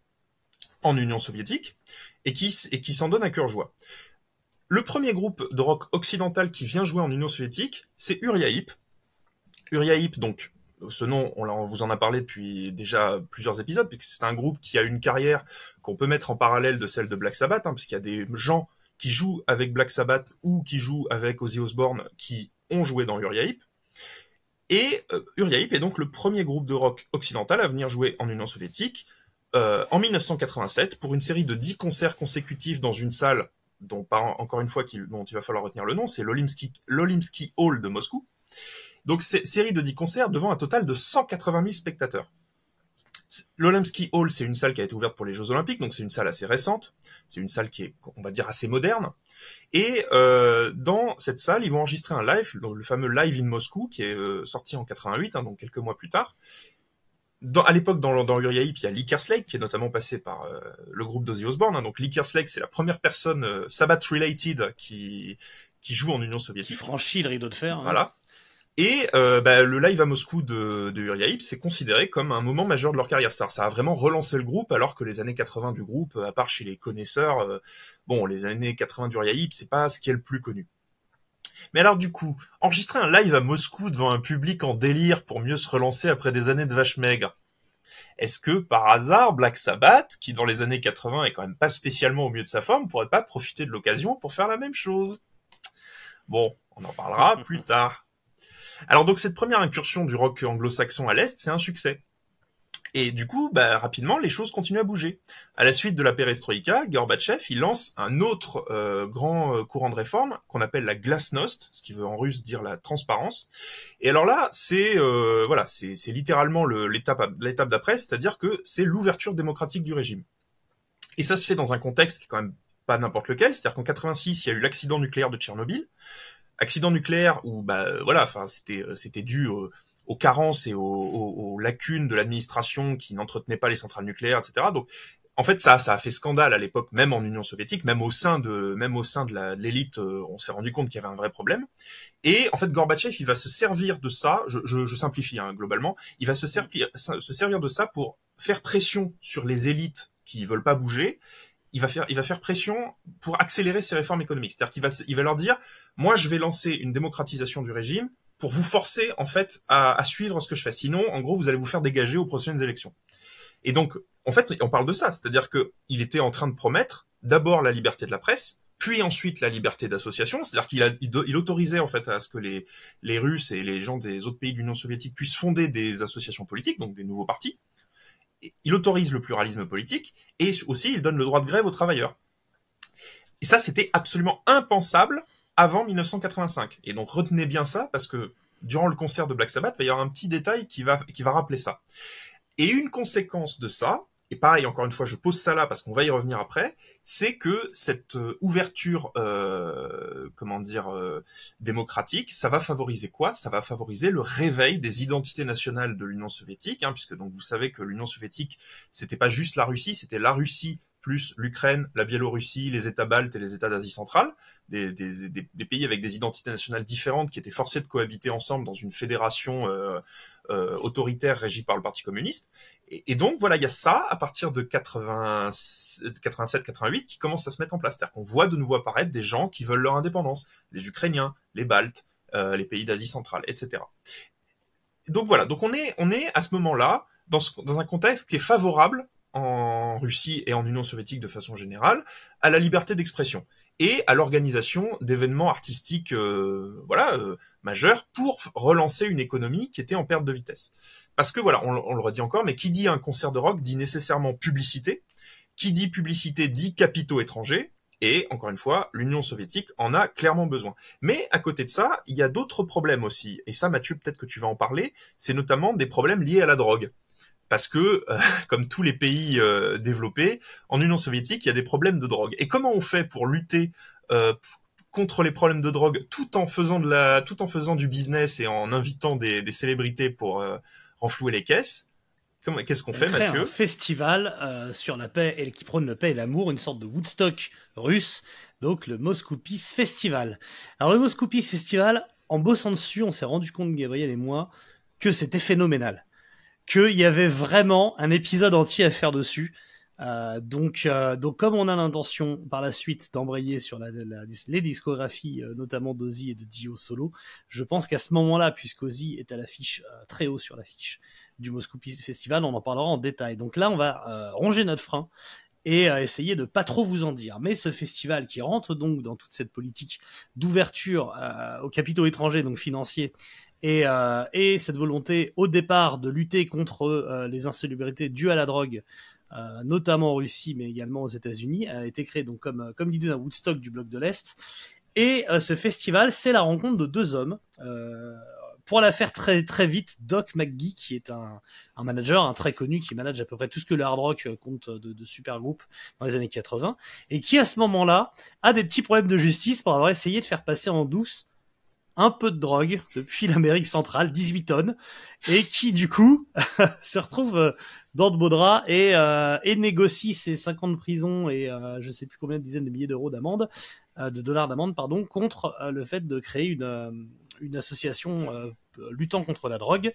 en Union soviétique et qui s'en donnent à cœur joie. Le premier groupe de rock occidental qui vient jouer en Union soviétique, c'est Uriah Heep. Uriah Heep, donc, ce nom, on vous en a parlé depuis déjà plusieurs épisodes, puisque c'est un groupe qui a une carrière qu'on peut mettre en parallèle de celle de Black Sabbath, parce qu'il y a des gens qui jouent avec Black Sabbath ou qui jouent avec Ozzy Osbourne qui ont joué dans Uriah Heep. Et Uriah Heep est donc le premier groupe de rock occidental à venir jouer en Union soviétique en 1987 pour une série de 10 concerts consécutifs dans une salle dont il va falloir retenir le nom, c'est l'Olimsky Hall de Moscou. Donc, c'est série de 10 concerts devant un total de 180 000 spectateurs. L'Olimsky Hall, c'est une salle qui a été ouverte pour les Jeux Olympiques, donc c'est une salle assez récente, c'est une salle qui est, on va dire, assez moderne. Et dans cette salle, ils vont enregistrer un live, le fameux Live in Moscou, qui est sorti en 88, donc quelques mois plus tard. À l'époque, dans Uriah Heep, il y a Lee Kerslake, qui est notamment passé par le groupe d'Ozzy Osbourne. Donc Lee Kerslake, c'est la première personne Sabbath-related qui joue en Union soviétique. Qui franchit le rideau de fer. Voilà. Et le live à Moscou de Uriah Heep, c'est considéré comme un moment majeur de leur carrière. Ça a vraiment relancé le groupe, alors que les années 80 du groupe, à part chez les connaisseurs, les années 80 d'Uriah Heep, c'est pas ce qui est le plus connu. Mais alors du coup, enregistrer un live à Moscou devant un public en délire pour mieux se relancer après des années de vaches maigres, est-ce que par hasard Black Sabbath, qui dans les années 80 est quand même pas spécialement au mieux de sa forme, pourrait pas profiter de l'occasion pour faire la même chose? Bon, on en parlera plus tard. Alors donc cette première incursion du rock anglo-saxon à l'Est, c'est un succès. Et du coup, rapidement, les choses continuent à bouger. À la suite de la perestroïka, Gorbatchev, il lance un autre grand courant de réforme qu'on appelle la glasnost, ce qui veut en russe dire la transparence. Et alors là, c'est littéralement l'étape d'après, c'est-à-dire que c'est l'ouverture démocratique du régime. Et ça se fait dans un contexte qui est quand même pas n'importe lequel, c'est-à-dire qu'en 86, il y a eu l'accident nucléaire de Tchernobyl. Accident nucléaire où c'était dû aux carences et aux lacunes de l'administration qui n'entretenait pas les centrales nucléaires, etc. Donc en fait ça a fait scandale à l'époque, même en Union soviétique, même au sein de l'élite, on s'est rendu compte qu'il y avait un vrai problème. Et en fait Gorbatchev, il va se servir de ça, je simplifie globalement, il va se servir de ça pour faire pression sur les élites qui veulent pas bouger. Il va faire pression pour accélérer ses réformes économiques. C'est-à-dire qu'il va leur dire, moi, je vais lancer une démocratisation du régime pour vous forcer, en fait, à suivre ce que je fais. Sinon, en gros, vous allez vous faire dégager aux prochaines élections. Et donc, en fait, on parle de ça. C'est-à-dire que il était en train de promettre d'abord la liberté de la presse, puis ensuite la liberté d'association. C'est-à-dire qu'il autorisait, en fait, à ce que les Russes et les gens des autres pays de l'Union soviétique puissent fonder des associations politiques, donc des nouveaux partis. Il autorise le pluralisme politique et aussi il donne le droit de grève aux travailleurs. Et ça, c'était absolument impensable avant 1985. Et donc retenez bien ça parce que durant le concert de Black Sabbath, il va y avoir un petit détail qui va rappeler ça. Et une conséquence de ça, et pareil, encore une fois, je pose ça là parce qu'on va y revenir après, c'est que cette ouverture, démocratique, ça va favoriser quoi? Ça va favoriser le réveil des identités nationales de l'Union soviétique, puisque donc vous savez que l'Union soviétique, c'était pas juste la Russie, c'était la Russie plus l'Ukraine, la Biélorussie, les États baltes et les États d'Asie centrale, des pays avec des identités nationales différentes qui étaient forcés de cohabiter ensemble dans une fédération autoritaire régie par le Parti communiste. Et donc voilà, il y a ça à partir de 87-88 qui commence à se mettre en place. C'est-à-dire qu'on voit de nouveau apparaître des gens qui veulent leur indépendance, les Ukrainiens, les Baltes, les pays d'Asie centrale, etc. Donc voilà, donc on est à ce moment-là dans un contexte qui est favorable en Russie et en Union soviétique de façon générale à la liberté d'expression et à l'organisation d'événements artistiques majeurs pour relancer une économie qui était en perte de vitesse. Parce que voilà, on le redit encore, mais qui dit un concert de rock dit nécessairement publicité, qui dit publicité dit capitaux étrangers, et encore une fois, l'Union soviétique en a clairement besoin. Mais à côté de ça, il y a d'autres problèmes aussi, et ça Mathieu, peut-être que tu vas en parler, c'est notamment des problèmes liés à la drogue. Parce que, comme tous les pays développés, en Union soviétique, il y a des problèmes de drogue. Et comment on fait pour lutter contre les problèmes de drogue tout en faisant du business et en invitant des célébrités pour renflouer les caisses? Qu'est-ce qu'on fait, Mathieu? Un festival sur la paix et qui prône la paix et l'amour, une sorte de Woodstock russe, donc le Moscow Peace Festival. Alors le Moscow Peace Festival, en bossant dessus, on s'est rendu compte, Gabriel et moi, que c'était phénoménal. Qu'il y avait vraiment un épisode entier à faire dessus. Donc comme on a l'intention par la suite d'embrayer sur les discographies, notamment d'Ozzy et de Dio solo, je pense qu'à ce moment-là, puisqu'Ozzy est à l'affiche, très haut sur l'affiche du Moscow Peace Festival, on en parlera en détail. Donc là, on va ronger notre frein et essayer de pas trop vous en dire. Mais ce festival qui rentre donc dans toute cette politique d'ouverture aux capitaux étrangers, donc financiers, et cette volonté au départ de lutter contre les insalubrités dues à la drogue, notamment en Russie mais également aux États-Unis, a été créé donc comme l'idée d'un Woodstock du bloc de l'Est. Et ce festival, c'est la rencontre de deux hommes. Pour la faire très très vite, Doc McGhee, qui est un manager, très connu, qui manage à peu près tout ce que le hard rock compte de super groupes dans les années 80, et qui à ce moment-là a des petits problèmes de justice pour avoir essayé de faire passer en douce un peu de drogue depuis l'Amérique centrale, 18 tonnes, et qui du coup se retrouve dans de beaux draps et négocie ses 5 ans de prison et je sais plus combien de dizaines de milliers d'euros d'amende, de dollars d'amende, pardon, contre le fait de créer une association luttant contre la drogue,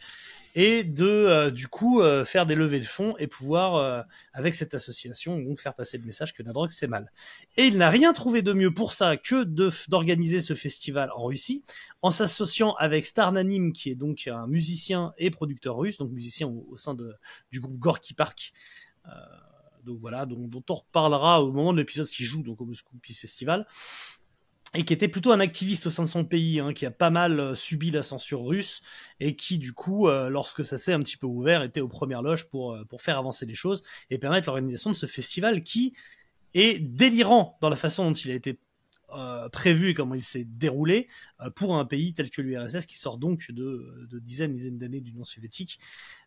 et de du coup faire des levées de fonds et pouvoir avec cette association donc faire passer le message que la drogue c'est mal. Et il n'a rien trouvé de mieux pour ça que d'organiser ce festival en Russie en s'associant avec Star Nanim, qui est donc un musicien et producteur russe, donc musicien au sein du groupe Gorky Park. Donc voilà, dont on reparlera au moment de l'épisode qui joue donc au Moscow Peace Festival, et qui était plutôt un activiste au sein de son pays, qui a pas mal subi la censure russe, et qui du coup, lorsque ça s'est un petit peu ouvert, était aux premières loges pour faire avancer les choses et permettre l'organisation de ce festival qui est délirant dans la façon dont il a été prévu et comment il s'est déroulé pour un pays tel que l'URSS, qui sort donc de dizaines d'années d'Union soviétique.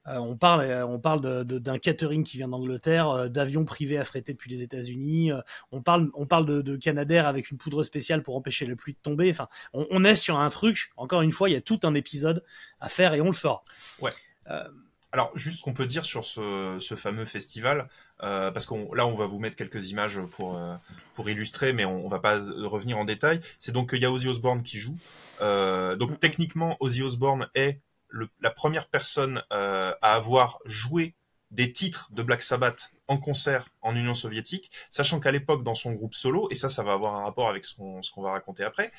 On parle d'un catering qui vient d'Angleterre, d'avions privés affrétés depuis les États-Unis. On parle de Canadair avec une poudre spéciale pour empêcher la pluie de tomber. Enfin, on est sur un truc. Encore une fois, il y a tout un épisode à faire et on le fera. Ouais. Alors, juste ce qu'on peut dire sur ce fameux festival, parce là, on va vous mettre quelques images pour illustrer, mais on va pas revenir en détail. C'est donc qu'il y a Ozzy Osbourne qui joue. Donc, techniquement, Ozzy Osbourne est la première personne à avoir joué des titres de Black Sabbath en concert en Union soviétique, sachant qu'à l'époque, dans son groupe solo, et ça va avoir un rapport avec ce qu'on va raconter après,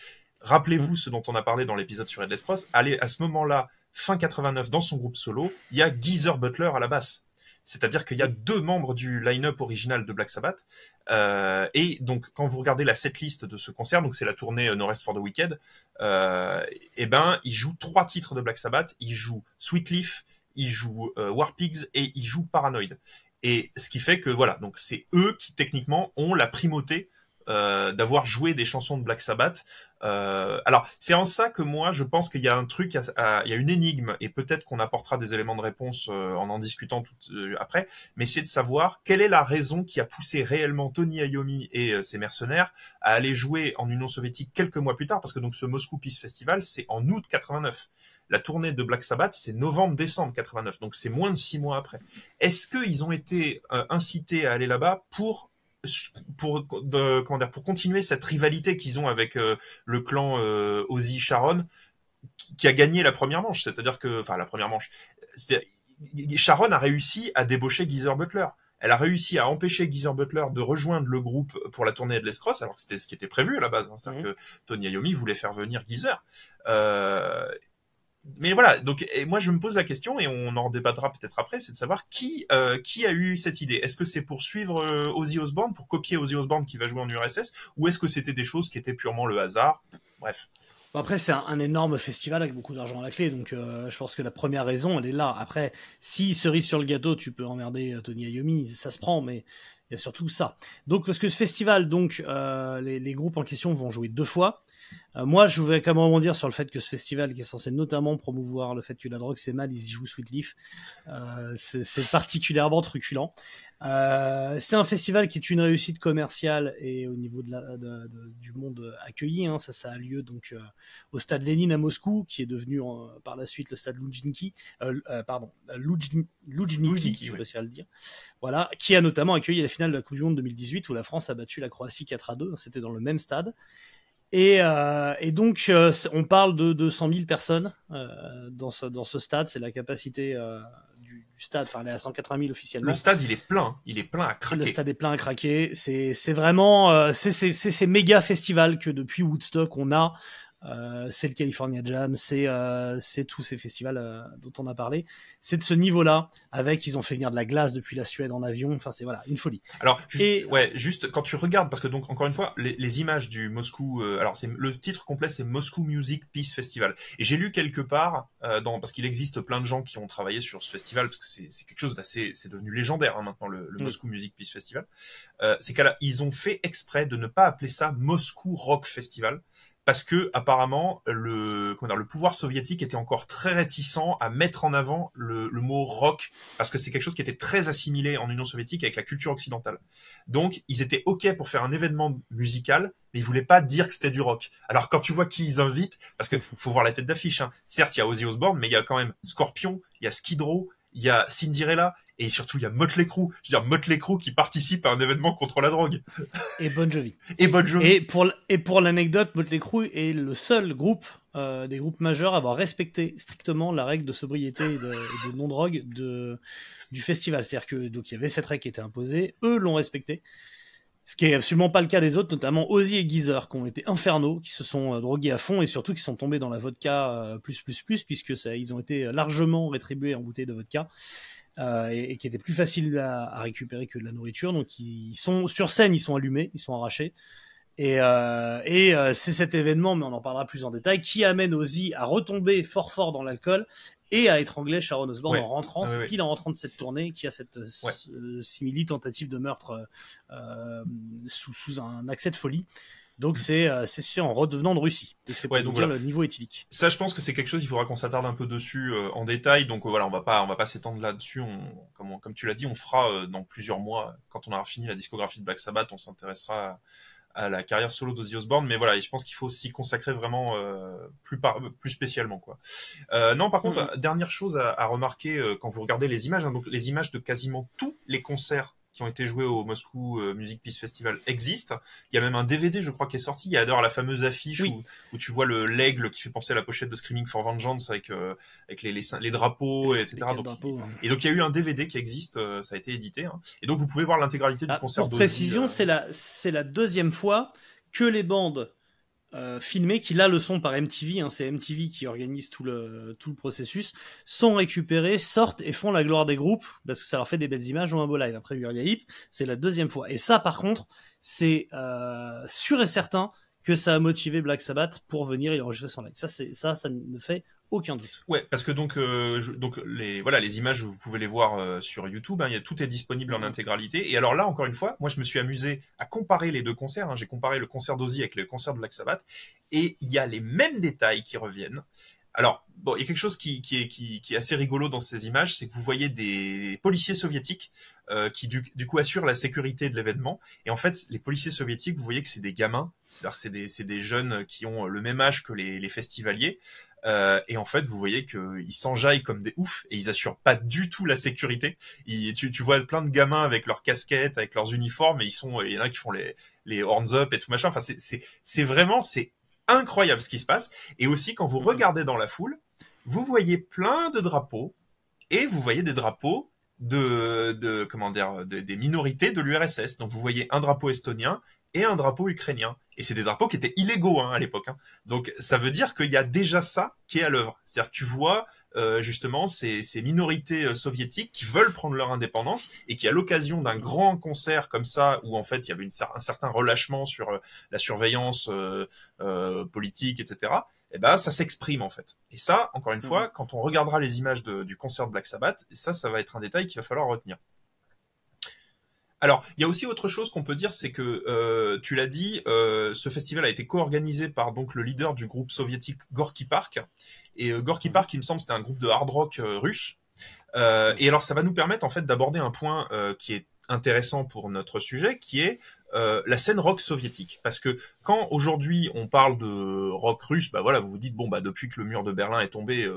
rappelez-vous ce dont on a parlé dans l'épisode sur Headless Cross, à ce moment-là, fin 89, dans son groupe solo, il y a Geezer Butler à la basse. C'est-à-dire qu'il y a 2 membres du line-up original de Black Sabbath. Et donc, quand vous regardez la setlist de ce concert, donc c'est la tournée No Rest for the Wicked, il joue 3 titres de Black Sabbath. Il joue Sweet Leaf, il joue War Pigs et il joue Paranoid. Et ce qui fait que, voilà, donc c'est eux qui, techniquement, ont la primauté d'avoir joué des chansons de Black Sabbath. Alors, c'est en ça que moi, je pense qu'il y a un truc, il y a une énigme, et peut-être qu'on apportera des éléments de réponse en discutant après, mais c'est de savoir quelle est la raison qui a poussé réellement Tony Iommi et ses mercenaires à aller jouer en Union soviétique quelques mois plus tard, parce que donc ce Moscow Peace Festival, c'est en août 89. La tournée de Black Sabbath, c'est novembre-décembre 89, donc c'est moins de 6 mois après. Est-ce qu'ils ont été incités à aller là-bas pour continuer cette rivalité qu'ils ont avec le clan Ozzy Sharon, qui a gagné la première manche, c'est-à-dire que, enfin la première manche, Sharon a réussi à débaucher Geezer Butler. Elle a réussi à empêcher Geezer Butler de rejoindre le groupe pour la tournée Headless Cross, alors que c'était ce qui était prévu à la base, c'est-à-dire que Tony Iommi voulait faire venir Geezer. Mais voilà, donc et moi je me pose la question, et on en débattra peut-être après, c'est de savoir qui a eu cette idée. Est-ce que c'est pour suivre Ozzy Osbourne, pour copier Ozzy Osbourne qui va jouer en URSS, ou est-ce que c'était des choses qui étaient purement le hasard? Bref. Bon, après, c'est un énorme festival avec beaucoup d'argent à la clé, donc je pense que la première raison, elle est là. Après, si cerise sur le gâteau, tu peux emmerder Tony Iommi, ça se prend, mais il y a surtout ça. Donc, parce que ce festival, donc, les groupes en question vont jouer 2 fois. Moi, je voudrais quand même rebondir sur le fait que ce festival, qui est censé notamment promouvoir le fait que la drogue c'est mal, ils y jouent Sweet Leaf. C'est particulièrement truculent. C'est un festival qui est une réussite commerciale et au niveau du monde accueilli. Ça a lieu donc au stade Lénine à Moscou, qui est devenu par la suite le stade Loujniki, Loujniki, je vais réussir à le dire. Voilà, qui a notamment accueilli la finale de la Coupe du Monde 2018 où la France a battu la Croatie 4-2. C'était dans le même stade. Et donc, on parle de 200 000 personnes dans ce stade. C'est la capacité du stade. Enfin, elle est à 180 000 officiellement. Le stade, il est plein à craquer. Le stade est plein à craquer. C'est vraiment c'est ces méga festivals que depuis Woodstock on a. C'est le California Jam, c'est tous ces festivals dont on a parlé. C'est de ce niveau-là, ils ont fait venir de la glace depuis la Suède en avion. Enfin, c'est voilà, une folie. Alors, juste quand tu regardes, parce que donc encore une fois, les images du Moscou, alors le titre complet, c'est Moscow Music Peace Festival. Et j'ai lu quelque part, parce qu'il existe plein de gens qui ont travaillé sur ce festival, parce que c'est quelque chose d'assez, c'est devenu légendaire maintenant le Moscow Music Peace Festival. C'est qu'ils ont fait exprès de ne pas appeler ça Moscow Rock Festival. Parce que apparemment le pouvoir soviétique était encore très réticent à mettre en avant le mot rock, parce que c'est quelque chose qui était très assimilé en Union soviétique avec la culture occidentale. Donc ils étaient ok pour faire un événement musical, mais ils voulaient pas dire que c'était du rock. Alors quand tu vois qui ils invitent, parce que faut voir la tête d'affiche, certes il y a Ozzy Osbourne, mais il y a quand même Scorpion, il y a Skid Row, il y a Cinderella, et surtout il y a Motley Crue. Je veux dire, Motley Crue qui participe à un événement contre la drogue. Et Bon Jovi. Et Bon Jovi. Et pour l'anecdote, Motley Crue est le seul groupe des groupes majeurs à avoir respecté strictement la règle de sobriété et de non-drogue du festival. C'est-à-dire que donc il y avait cette règle qui était imposée, eux l'ont respectée. Ce qui est absolument pas le cas des autres, notamment Ozzy et Geezer, qui ont été infernaux, qui se sont drogués à fond et surtout qui sont tombés dans la vodka puisque ils ont été largement rétribués en bouteilles de vodka et qui étaient plus faciles à récupérer que de la nourriture. Donc ils sont sur scène, ils sont allumés, ils sont arrachés. Et c'est cet événement, mais on en parlera plus en détail, qui amène Ozzy à retomber fort dans l'alcool et à étrangler Sharon Osbourne en rentrant. C'est pile en rentrant de cette tournée qu'il y a cette simili-tentative de meurtre sous un accès de folie. Donc c'est sûr, en redevenant de Russie. Donc c'est pour dire le niveau éthylique. Ça, je pense que c'est quelque chose, il faudra qu'on s'attarde un peu dessus en détail. Donc voilà, on va pas s'étendre là-dessus. Comme tu l'as dit, on fera dans plusieurs mois, quand on aura fini la discographie de Black Sabbath, on s'intéressera à la carrière solo d'Ozzy Osbourne, mais voilà, et je pense qu'il faut s'y consacrer vraiment plus spécialement, quoi. Non, par contre, dernière chose à remarquer quand vous regardez les images, donc les images de quasiment tous les concerts qui ont été joués au Moscou Music Peace Festival existent. Il y a même un DVD, je crois, qui est sorti. Il y a d'ailleurs la fameuse affiche où tu vois l'aigle qui fait penser à la pochette de Screaming for Vengeance avec les drapeaux, etc. Et donc il y a eu un DVD qui existe, ça a été édité. Hein. Et donc vous pouvez voir l'intégralité du concert d'Ozzy. Pour précision, c'est la deuxième fois que les bandes filmés qui là le sont par MTV, hein, c'est MTV qui organise tout le processus, sont récupérés, sortent et font la gloire des groupes parce que ça leur fait des belles images ou un beau live. Après Uriah Heep, c'est la deuxième fois. Et ça par contre, c'est sûr et certain que ça a motivé Black Sabbath pour venir et enregistrer son live. Ça ne fait aucun doute. Ouais, parce que donc les images vous pouvez les voir sur YouTube, hein, tout est disponible en intégralité. Et alors là encore une fois, moi je me suis amusé à comparer les deux concerts, hein. J'ai comparé le concert d'Ozzy avec le concert de Black Sabbath et il y a les mêmes détails qui reviennent. Alors, bon, il y a quelque chose qui est assez rigolo dans ces images, c'est que vous voyez des policiers soviétiques qui du coup assurent la sécurité de l'événement. Et en fait, les policiers soviétiques, vous voyez que c'est des gamins, c'est-à-dire c'est des jeunes qui ont le même âge que les festivaliers. Et en fait, vous voyez qu'ils s'enjaillent comme des oufs et ils assurent pas du tout la sécurité. Tu vois plein de gamins avec leurs casquettes, avec leurs uniformes, et il y en a qui font les horns up et tout machin. Enfin, c'est vraiment incroyable ce qui se passe. Et aussi, quand vous regardez dans la foule, vous voyez plein de drapeaux et vous voyez des drapeaux des minorités de l'URSS. Donc, vous voyez un drapeau estonien et un drapeau ukrainien. Et c'est des drapeaux qui étaient illégaux à l'époque. Hein. Donc ça veut dire qu'il y a déjà ça qui est à l'œuvre. C'est-à-dire que tu vois justement ces minorités soviétiques qui veulent prendre leur indépendance et qui à l'occasion d'un grand concert comme ça, où en fait il y avait un certain relâchement sur la surveillance politique, etc., eh ben ça s'exprime en fait. Et ça, encore une fois, quand on regardera les images du concert de Black Sabbath, ça va être un détail qu'il va falloir retenir. Alors, il y a aussi autre chose qu'on peut dire, c'est que, tu l'as dit, ce festival a été co-organisé par donc le leader du groupe soviétique Gorky Park. Et Gorky Park, il me semble, c'était un groupe de hard rock russe. Et alors, ça va nous permettre en fait d'aborder un point qui est intéressant pour notre sujet, qui est la scène rock soviétique. Parce que quand aujourd'hui on parle de rock russe, bah voilà, vous vous dites bon bah depuis que le mur de Berlin est tombé.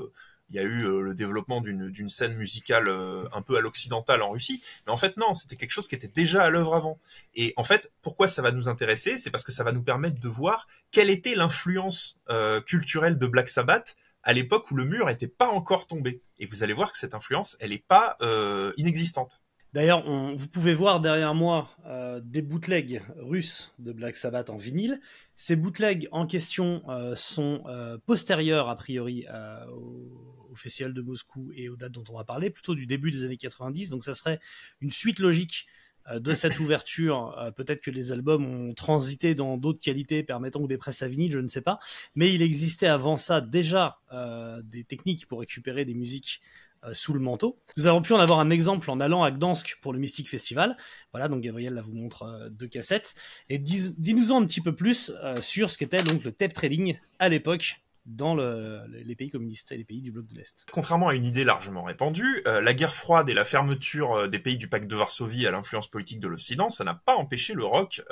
Il y a eu le développement d'une scène musicale un peu à l'occidental en Russie. Mais en fait, non, c'était quelque chose qui était déjà à l'œuvre avant. Et en fait, pourquoi ça va nous intéresser ? C'est parce que ça va nous permettre de voir quelle était l'influence culturelle de Black Sabbath à l'époque où le mur n'était pas encore tombé. Et vous allez voir que cette influence, elle n'est pas inexistante. D'ailleurs, vous pouvez voir derrière moi des bootlegs russes de Black Sabbath en vinyle. Ces bootlegs en question sont postérieurs, a priori, au Festival de Moscou et aux dates dont on va parler, plutôt du début des années 90. Donc ça serait une suite logique de cette ouverture. Peut-être que les albums ont transité dans d'autres qualités permettant des presses à vinyle, je ne sais pas. Mais il existait avant ça déjà des techniques pour récupérer des musiques sous le manteau. Nous avons pu en avoir un exemple en allant à Gdansk pour le Mystic Festival. Voilà, donc Gabriel là vous montre 2 cassettes. Et dis-nous-en un petit peu plus sur ce qu'était donc le tape trading à l'époque dans les pays communistes et les pays du bloc de l'Est. Contrairement à une idée largement répandue, la guerre froide et la fermeture des pays du pacte de Varsovie à l'influence politique de l'Occident, ça n'a pas empêché le rock,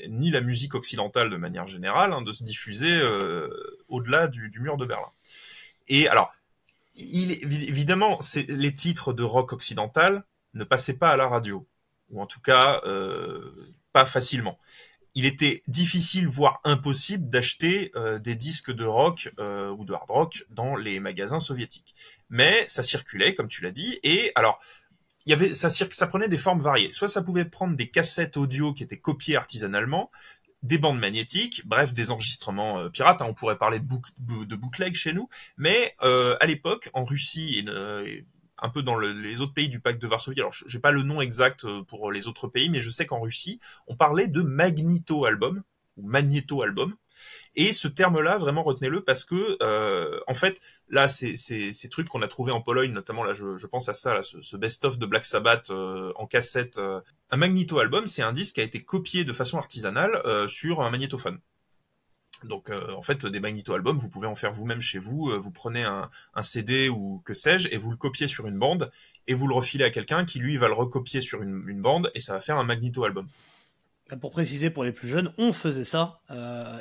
ni la musique occidentale de manière générale, de se diffuser au-delà du mur de Berlin. Et alors, évidemment, les titres de rock occidental ne passaient pas à la radio, ou en tout cas pas facilement. il était difficile, voire impossible, d'acheter des disques de rock ou de hard rock dans les magasins soviétiques. Mais ça circulait, comme tu l'as dit, et alors il y avait ça prenait des formes variées. Soit ça pouvait prendre des cassettes audio qui étaient copiées artisanalement, des bandes magnétiques, bref, des enregistrements pirates. Hein, on pourrait parler de bootleg chez nous, mais à l'époque, en Russie et un peu dans les autres pays du pacte de Varsovie, alors j'ai pas le nom exact pour les autres pays, mais je sais qu'en Russie, on parlait de magnéto-album, ou magnéto-album, et ce terme-là, vraiment retenez-le, parce que en fait, là, ces trucs qu'on a trouvés en Pologne, notamment là, je pense à ça, là, ce best-of de Black Sabbath en cassette. Un magnéto-album, c'est un disque qui a été copié de façon artisanale sur un magnétophone. Donc en fait, des magnéto-albums, vous pouvez en faire vous-même chez vous. Vous prenez un CD ou que sais-je, et vous le copiez sur une bande, et vous le refilez à quelqu'un qui, lui, va le recopier sur une bande, et ça va faire un magnéto-album. Pour préciser pour les plus jeunes, on faisait ça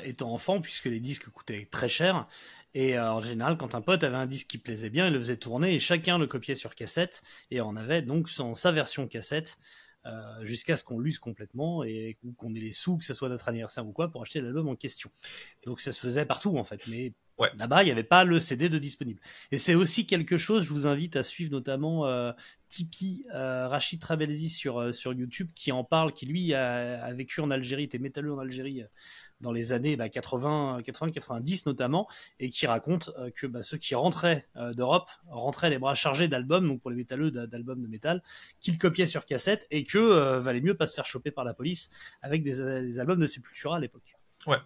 étant enfant, puisque les disques coûtaient très cher. Et en général, quand un pote avait un disque qui plaisait bien, il le faisait tourner et chacun le copiait sur cassette. Et on avait donc sa version cassette jusqu'à ce qu'on l'use complètement et qu'on ait les sous, que ce soit notre anniversaire ou quoi, pour acheter l'album en question. Donc ça se faisait partout en fait. Mais ouais. Là-bas, il n'y avait pas le CD de disponible. Et c'est aussi quelque chose, je vous invite à suivre notamment Tipeee, Rachid Trabelsi sur YouTube, qui en parle, qui lui a vécu en Algérie, était métalleux en Algérie dans les années 80-90 notamment, et qui raconte que ceux qui rentraient d'Europe rentraient les bras chargés d'albums, donc pour les métalleux d'albums de métal, qu'ils copiaient sur cassette, et que valait mieux pas se faire choper par la police avec des albums de Sepultura à l'époque. Ouais.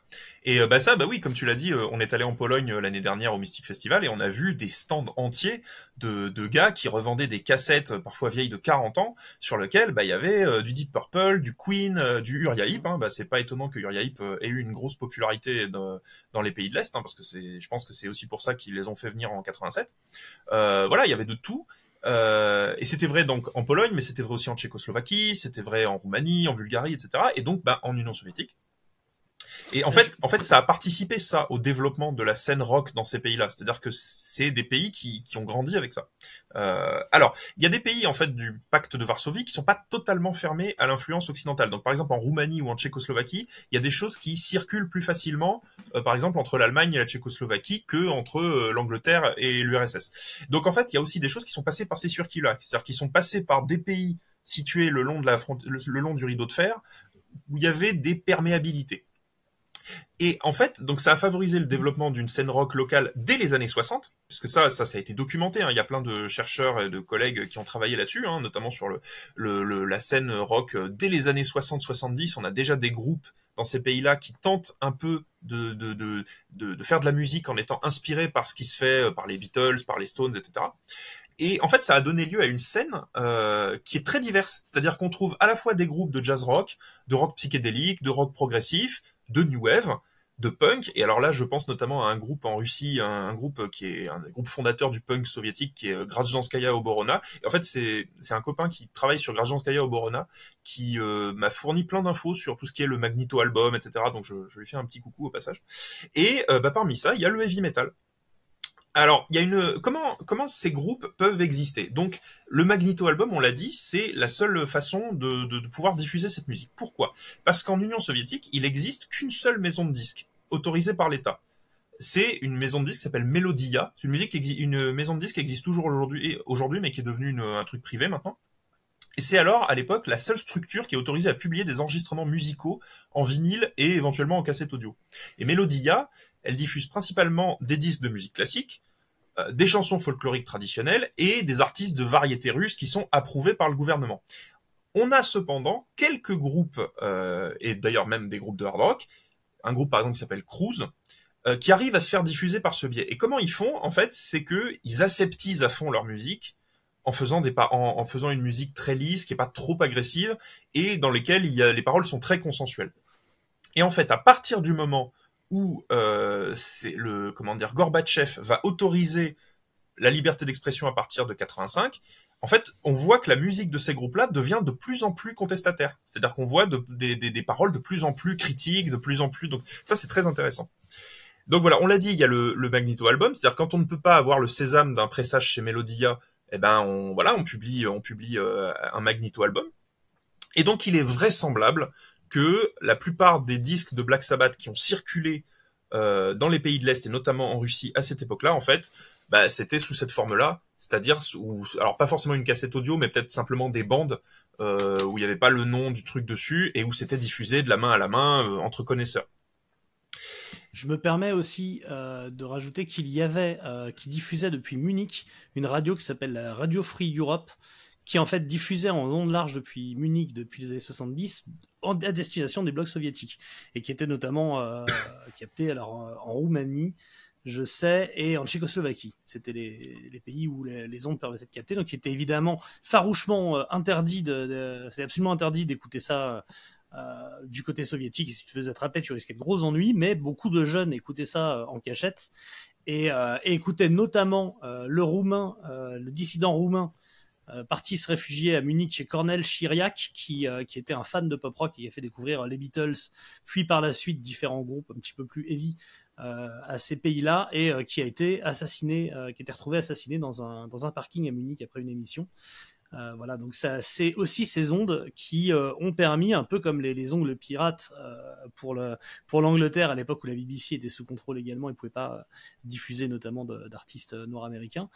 Et oui, comme tu l'as dit, on est allé en Pologne l'année dernière au Mystic Festival et on a vu des stands entiers de gars qui revendaient des cassettes parfois vieilles de 40 ans sur lesquelles il y avait du Deep Purple, du Queen, du Uriah Heep. Hein. C'est pas étonnant que Uriah Heep ait eu une grosse popularité dans les pays de l'Est, hein, parce que je pense que c'est aussi pour ça qu'ils les ont fait venir en 87. Voilà, il y avait de tout. Et c'était vrai donc en Pologne, mais c'était vrai aussi en Tchécoslovaquie, c'était vrai en Roumanie, en Bulgarie, etc. Et donc en Union soviétique. Et en fait, ça a participé au développement de la scène rock dans ces pays-là. C'est-à-dire que c'est des pays qui ont grandi avec ça. Alors, il y a des pays en fait du pacte de Varsovie qui sont pas totalement fermés à l'influence occidentale. Donc, par exemple, en Roumanie ou en Tchécoslovaquie, il y a des choses qui circulent plus facilement, par exemple entre l'Allemagne et la Tchécoslovaquie, que entre l'Angleterre et l'URSS. Donc, en fait, il y a aussi des choses qui sont passées par ces circuits-là, c'est-à-dire qui sont passées par des pays situés le long du rideau de fer, où il y avait des perméabilités. Et en fait, donc ça a favorisé le développement d'une scène rock locale dès les années 60, parce que ça a été documenté. Hein. Il y a plein de chercheurs et de collègues qui ont travaillé là-dessus, hein, notamment sur la scène rock dès les années 60-70. On a déjà des groupes dans ces pays-là qui tentent un peu de faire de la musique en étant inspirés par ce qui se fait par les Beatles, par les Stones, etc. Et en fait, ça a donné lieu à une scène qui est très diverse. C'est-à-dire qu'on trouve à la fois des groupes de jazz rock, de rock psychédélique, de rock progressif, de new wave, de punk. Et alors là, je pense notamment à un groupe en Russie, un groupe qui est un groupe fondateur du punk soviétique, qui est Gradzhanskaya Oborona. Et en fait, c'est un copain qui travaille sur Gradzhanskaya Oborona, qui m'a fourni plein d'infos sur tout ce qui est le Magneto album, etc. Donc je lui fais un petit coucou au passage. Et parmi ça, il y a le heavy metal. Alors, il y a comment ces groupes peuvent exister? Donc, le Magneto album, on l'a dit, c'est la seule façon de pouvoir diffuser cette musique. Pourquoi? Parce qu'en Union soviétique, il existe qu'une seule maison de disques autorisée par l'État. C'est une maison de disques qui s'appelle Melodia. C'est une maison de disques qui existe toujours aujourd'hui, mais qui est devenue un truc privé maintenant. Et c'est alors, à l'époque, la seule structure qui est autorisée à publier des enregistrements musicaux en vinyle et éventuellement en cassette audio. Et Melodia, elle diffuse principalement des disques de musique classique, des chansons folkloriques traditionnelles et des artistes de variété russe qui sont approuvés par le gouvernement. On a cependant quelques groupes, et d'ailleurs même des groupes de hard rock, un groupe par exemple qui s'appelle Cruise, qui arrivent à se faire diffuser par ce biais. Et comment ils font? En fait, c'est qu'ils aseptisent à fond leur musique en faisant une musique très lisse, qui est pas trop agressive, et dans lesquelles les paroles sont très consensuelles. Et en fait, à partir du moment où Gorbatchev va autoriser la liberté d'expression à partir de 85, en fait, on voit que la musique de ces groupes-là devient de plus en plus contestataire. C'est-à-dire qu'on voit des paroles de plus en plus critiques, de plus en plus... Donc ça, c'est très intéressant. Donc voilà, on l'a dit, il y a le Magneto album, c'est-à-dire quand on ne peut pas avoir le sésame d'un pressage chez Melodia, on publie un Magneto album. Et donc il est vraisemblable que la plupart des disques de Black Sabbath qui ont circulé dans les pays de l'Est et notamment en Russie à cette époque-là, en fait, bah, c'était sous cette forme-là, c'est-à-dire alors pas forcément une cassette audio, mais peut-être simplement des bandes où il n'y avait pas le nom du truc dessus et où c'était diffusé de la main à la main entre connaisseurs. Je me permets aussi de rajouter qu'il y avait, qui diffusait depuis Munich, une radio qui s'appelle la Radio Free Europe, qui en fait diffusait en ondes larges depuis Munich depuis les années 70 à destination des blocs soviétiques et qui était notamment captée alors en Roumanie, je sais, et en Tchécoslovaquie. C'était les pays où les ondes permettaient de capter, donc il était évidemment farouchement interdit c'est absolument interdit d'écouter ça du côté soviétique. Si tu te faisais attraper, tu risquais de gros ennuis, mais beaucoup de jeunes écoutaient ça en cachette et écoutaient notamment le dissident roumain parti se réfugier à Munich chez Cornel Chiriac, qui était un fan de pop rock et qui a fait découvrir les Beatles, puis par la suite différents groupes un petit peu plus heavy à ces pays-là, et qui a été assassiné, qui a été retrouvé assassiné dans un parking à Munich après une émission. Voilà, donc ça, c'est aussi ces ondes qui ont permis, un peu comme les ongles pirates pour l'Angleterre à l'époque où la BBC était sous contrôle également, ils ne pouvaient pas diffuser notamment d'artistes nord-américains.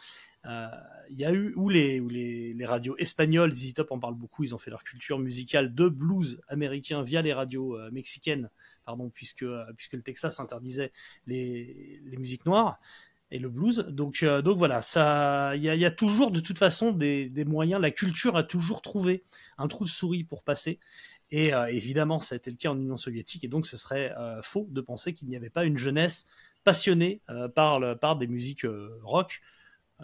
Il y a eu où les radios espagnoles, ZZ Top en parle beaucoup, ils ont fait leur culture musicale de blues américain via les radios mexicaines, pardon, puisque le Texas interdisait les musiques noires et le blues. Donc voilà, ça, il y a toujours de toute façon des moyens. La culture a toujours trouvé un trou de souris pour passer. Et évidemment, ça a été le cas en Union soviétique. Et donc, ce serait faux de penser qu'il n'y avait pas une jeunesse passionnée par des musiques rock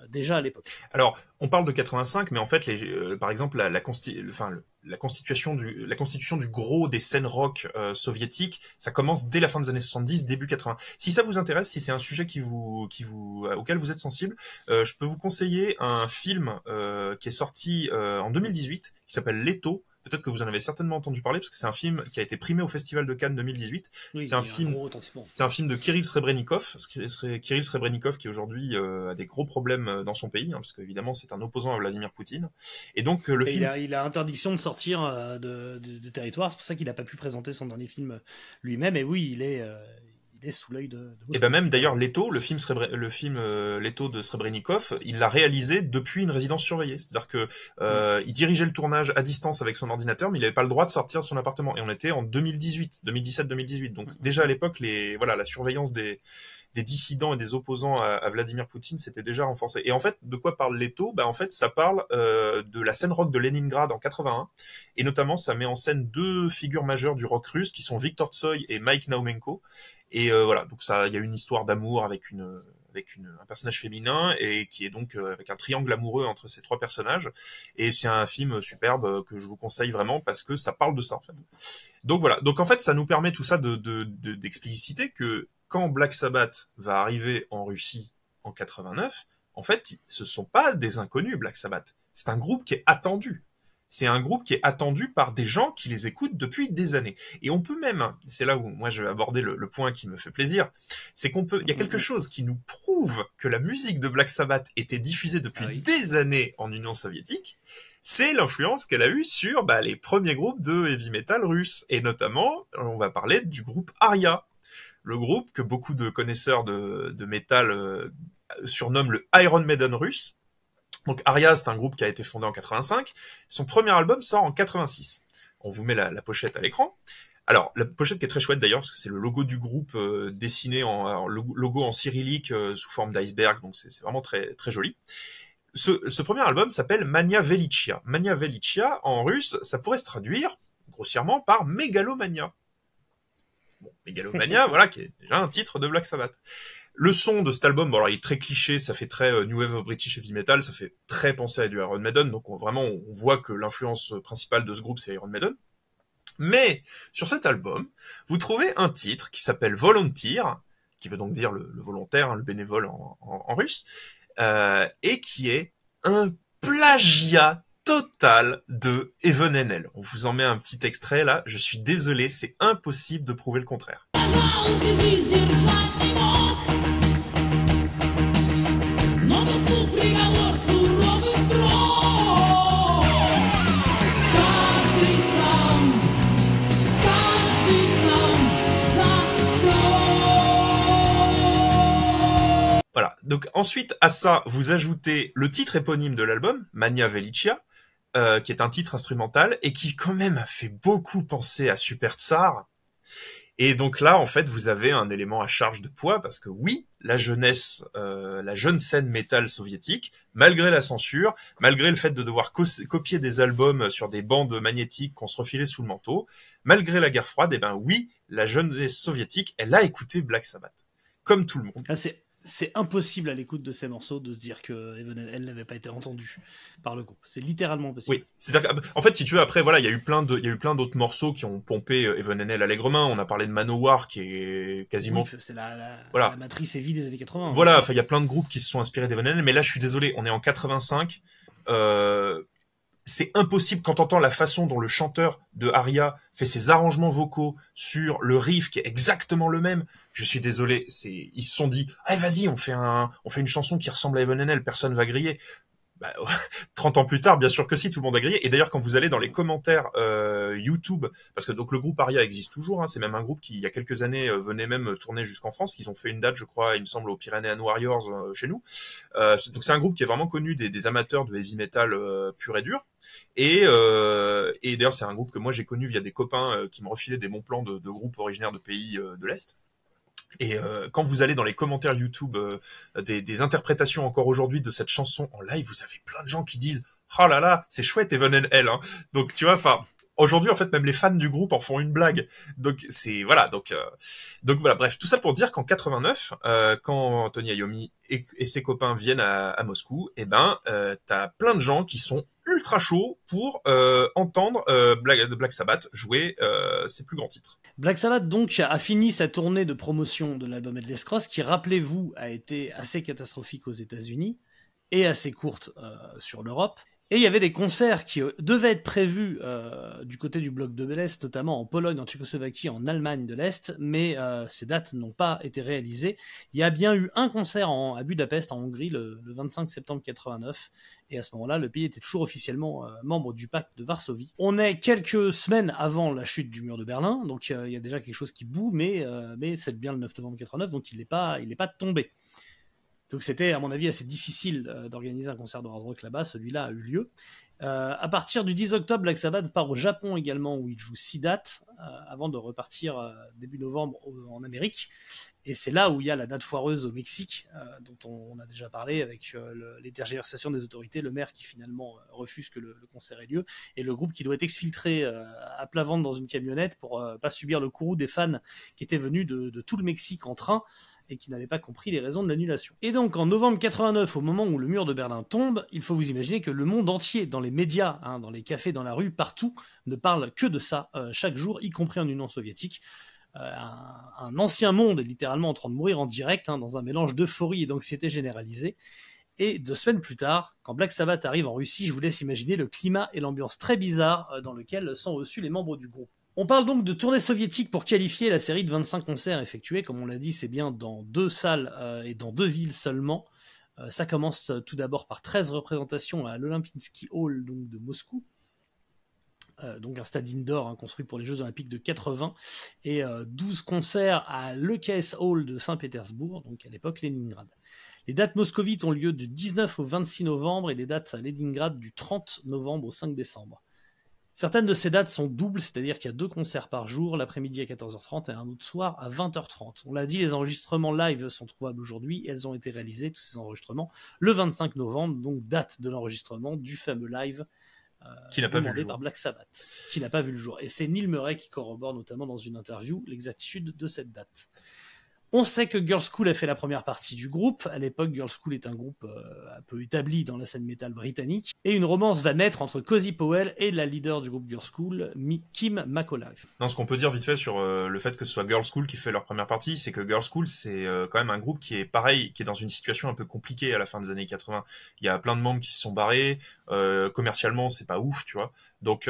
déjà à l'époque. Alors, on parle de 85, mais en fait, par exemple, la constitution du gros des scènes rock soviétiques, ça commence dès la fin des années 70, début 80. Si ça vous intéresse, si c'est un sujet auquel vous êtes sensible, je peux vous conseiller un film qui est sorti en 2018, qui s'appelle Leto. Peut-être que vous en avez certainement entendu parler, parce que c'est un film qui a été primé au Festival de Cannes 2018. Oui, c'est un film de Kirill Srebrenikov. Kirill Srebrenikov qui aujourd'hui a des gros problèmes dans son pays, hein, parce qu'évidemment c'est un opposant à Vladimir Poutine. Et donc il a interdiction de sortir de territoire, c'est pour ça qu'il n'a pas pu présenter son dernier film lui-même. Et oui, il est sous l'œil de Moscou. Et ben même d'ailleurs Leto, le film Leto de Srebrenikov, il l'a réalisé depuis une résidence surveillée. C'est-à-dire que il dirigeait le tournage à distance avec son ordinateur, mais il n'avait pas le droit de sortir de son appartement. Et on était en 2017-2018. Donc déjà à l'époque, la surveillance des dissidents et des opposants à Vladimir Poutine s'était déjà renforcée. Et en fait, de quoi parle Leto ? En fait, ça parle de la scène rock de Leningrad en 81, et notamment ça met en scène deux figures majeures du rock russe qui sont Viktor Tsoi et Mike Naumenko. Et voilà, donc ça, il y a une histoire d'amour avec un personnage féminin, et qui est donc avec un triangle amoureux entre ces trois personnages. Et c'est un film superbe que je vous conseille vraiment, parce que ça parle de ça en fait. Donc voilà, donc en fait ça nous permet tout ça d'expliciter que quand Black Sabbath va arriver en Russie en 89, en fait ce sont pas des inconnus. Black Sabbath, c'est un groupe qui est attendu. C'est un groupe qui est attendu par des gens qui les écoutent depuis des années. Et on peut même, c'est là où moi je vais aborder le point qui me fait plaisir, c'est il y a quelque chose qui nous prouve que la musique de Black Sabbath était diffusée depuis des années en Union soviétique, c'est l'influence qu'elle a eue sur les premiers groupes de heavy metal russes. Et notamment, on va parler du groupe Arya, le groupe que beaucoup de connaisseurs de métal surnomment le Iron Maiden russe. Donc Arya, c'est un groupe qui a été fondé en 85. Son premier album sort en 86. On vous met la pochette à l'écran. Alors, la pochette qui est très chouette d'ailleurs, parce que c'est le logo du groupe dessiné logo en cyrillique sous forme d'iceberg, donc c'est vraiment très, très joli. Ce premier album s'appelle Mania Velichia. Mania Velichia, en russe, ça pourrait se traduire, grossièrement, par Mégalomania. Bon, Mégalomania, voilà, qui est déjà un titre de Black Sabbath. Le son de cet album, alors il est très cliché, ça fait très New Wave of British Heavy Metal, ça fait très penser à du Iron Maiden, donc on voit que l'influence principale de ce groupe, c'est Iron Maiden. Mais, sur cet album, vous trouvez un titre qui s'appelle Volunteer, qui veut donc dire le volontaire, le bénévole en russe, et qui est un plagiat total de Heaven and Hell. On vous en met un petit extrait là, je suis désolé, c'est impossible de prouver le contraire. Donc ensuite à ça, vous ajoutez le titre éponyme de l'album, Mania Velicia, qui est un titre instrumental et qui quand même a fait beaucoup penser à Super Tsar. Et donc là, en fait, vous avez un élément à charge de poids parce que oui, la jeunesse, la jeune scène métal soviétique, malgré la censure, malgré le fait de devoir copier des albums sur des bandes magnétiques qu'on se refilait sous le manteau, malgré la guerre froide, eh ben oui, la jeunesse soviétique, elle a écouté Black Sabbath, comme tout le monde. Ah, c'est impossible à l'écoute de ces morceaux de se dire que Evan n'avait pas été entendu par le groupe. C'est littéralement impossible. Oui, c'est-à-dire qu'en fait, si tu veux, après, voilà, il y a eu plein d'autres morceaux qui ont pompé Evan Halen allègrement. On a parlé de Manowar, qui est quasiment... Oui, c'est voilà. La matrice heavy des années 80. Voilà, enfin, il y a plein de groupes qui se sont inspirés d'Evan Halen, mais là, je suis désolé, on est en 85. C'est impossible quand t'entends la façon dont le chanteur de Aria fait ses arrangements vocaux sur le riff qui est exactement le même. Je suis désolé, ils se sont dit, ah, vas-y, on fait une chanson qui ressemble à Evan Halen, personne va griller. Bah, 30 ans plus tard, bien sûr que si, tout le monde a grillé. Et d'ailleurs, quand vous allez dans les commentaires YouTube, parce que donc le groupe Aria existe toujours, hein, c'est même un groupe qui, il y a quelques années, venait même tourner jusqu'en France. Ils ont fait une date, je crois, il me semble, aux Pyrenean Warriors chez nous. Donc c'est un groupe qui est vraiment connu des amateurs de heavy metal pur et dur. Et d'ailleurs, c'est un groupe que moi j'ai connu via des copains qui me refilaient des bons plans de groupes originaires de pays de l'Est. Et quand vous allez dans les commentaires YouTube des interprétations encore aujourd'hui de cette chanson en live, vous avez plein de gens qui disent « Oh là là, c'est chouette Evan and Hell hein. ». Donc tu vois, enfin, aujourd'hui en fait même les fans du groupe en font une blague. Donc c'est voilà, donc voilà, bref, tout ça pour dire qu'en 89, quand Tony Iommi et ses copains viennent à Moscou, eh ben t'as plein de gens qui sont ultra chauds pour entendre Black Sabbath jouer ses plus grands titres. Black Sabbath donc a fini sa tournée de promotion de l'album Headless Cross qui, rappelez-vous, a été assez catastrophique aux États-Unis et assez courte sur l'Europe. Et il y avait des concerts qui devaient être prévus du côté du bloc de l'Est, notamment en Pologne, en Tchécoslovaquie, en Allemagne de l'Est, mais ces dates n'ont pas été réalisées. Il y a bien eu un concert à Budapest, en Hongrie, le 25 septembre 89, et à ce moment-là, le pays était toujours officiellement membre du pacte de Varsovie. On est quelques semaines avant la chute du mur de Berlin, donc il y a déjà quelque chose qui bout, mais c'est bien le 9 novembre 89, donc il n'est pas tombé. Donc c'était, à mon avis, assez difficile d'organiser un concert de hard rock là-bas. Celui-là a eu lieu. À partir du 10 octobre, Black Sabbath part au Japon également, où il joue 6 dates, avant de repartir début novembre en Amérique. Et c'est là où il y a la date foireuse au Mexique, dont on a déjà parlé, avec les tergiversations des autorités, le maire qui finalement refuse que le concert ait lieu, et le groupe qui doit être exfiltré à plat ventre dans une camionnette pour pas subir le courroux des fans qui étaient venus de tout le Mexique en train, et qui n'avaient pas compris les raisons de l'annulation. Et donc en novembre 89, au moment où le mur de Berlin tombe, il faut vous imaginer que le monde entier, dans les médias, dans les cafés, dans la rue, partout, ne parle que de ça chaque jour, y compris en Union soviétique. Un ancien monde est littéralement en train de mourir en direct, dans un mélange d'euphorie et d'anxiété généralisée. Et 2 semaines plus tard, quand Black Sabbath arrive en Russie, je vous laisse imaginer le climat et l'ambiance très bizarre dans lequel sont reçus les membres du groupe. On parle donc de tournée soviétique pour qualifier la série de 25 concerts effectués. Comme on l'a dit, c'est bien dans 2 salles et dans 2 villes seulement. Ça commence tout d'abord par 13 représentations à l'Olympinsky Hall donc de Moscou. Donc un stade indoor construit pour les Jeux Olympiques de 80, et 12 concerts à l'EKS Hall de Saint-Pétersbourg, donc à l'époque Leningrad. Les dates moscovites ont lieu du 19 au 26 novembre et les dates à Leningrad du 30 novembre au 5 décembre. Certaines de ces dates sont doubles, c'est-à-dire qu'il y a 2 concerts par jour, l'après-midi à 14h30 et un autre soir à 20h30. On l'a dit, les enregistrements live sont trouvables aujourd'hui, et elles ont été réalisés, tous ces enregistrements, le 25 novembre, donc date de l'enregistrement du fameux live qui n'a pas vu le jour. Par Black Sabbath, qui n'a pas vu le jour. Et c'est Neil Murray qui corrobore notamment dans une interview l'exactitude de cette date. On sait que Girls' School a fait la première partie du groupe. À l'époque, Girls' School est un groupe un peu établi dans la scène métal britannique. Et une romance va naître entre Cozy Powell et la leader du groupe Girls' School, Kim McAuliffe. Non, ce qu'on peut dire vite fait sur le fait que ce soit Girls' School qui fait leur première partie, c'est que Girls' School, c'est quand même un groupe qui est pareil, qui est dans une situation un peu compliquée à la fin des années 80. Il y a plein de membres qui se sont barrés, commercialement, c'est pas ouf, tu vois. Donc...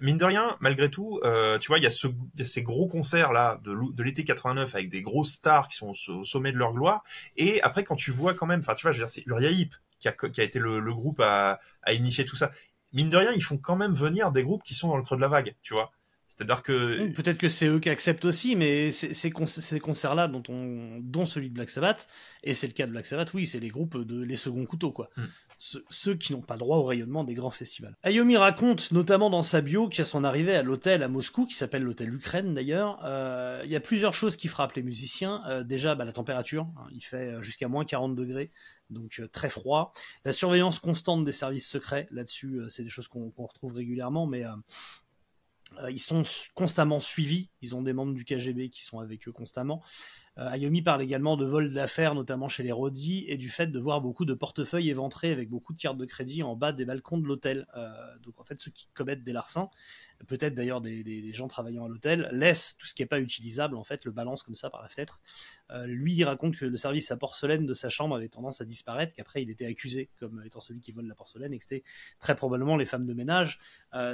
mine de rien, malgré tout, tu vois, il y a ces gros concerts là de l'été 89 avec des grosses stars qui sont au sommet de leur gloire. Et après, quand tu vois quand même, enfin, tu vois, je veux dire, c'est Uriah Heep qui a été le groupe à initier tout ça. Mine de rien, ils font quand même venir des groupes qui sont dans le creux de la vague, tu vois. C'est-à-dire que... Peut-être que c'est eux qui acceptent aussi, mais ces concerts-là, dont celui de Black Sabbath, et c'est le cas de Black Sabbath, oui, c'est les groupes les seconds couteaux, quoi. Ceux qui n'ont pas droit au rayonnement des grands festivals. Iommi raconte, notamment dans sa bio, qu'à son arrivée à l'hôtel à Moscou, qui s'appelle l'hôtel Ukraine d'ailleurs, il y a plusieurs choses qui frappent les musiciens. Déjà, la température, hein, il fait jusqu'à moins 40 degrés, donc très froid. La surveillance constante des services secrets, là-dessus, c'est des choses qu'on retrouve régulièrement, mais... ils sont constamment suivis, ils ont des membres du KGB qui sont avec eux constamment. Iommi parle également de vols d'affaires, notamment chez les Rodis, et du fait de voir beaucoup de portefeuilles éventrés avec beaucoup de cartes de crédit en bas des balcons de l'hôtel. Donc en fait, ceux qui commettent des larcins, peut-être d'ailleurs des gens travaillant à l'hôtel, laissent tout ce qui n'est pas utilisable, en fait, le balance comme ça par la fenêtre. Lui, il raconte que le service à porcelaine de sa chambre avait tendance à disparaître, qu'après il était accusé comme étant celui qui vole la porcelaine, et que c'était très probablement les femmes de ménage,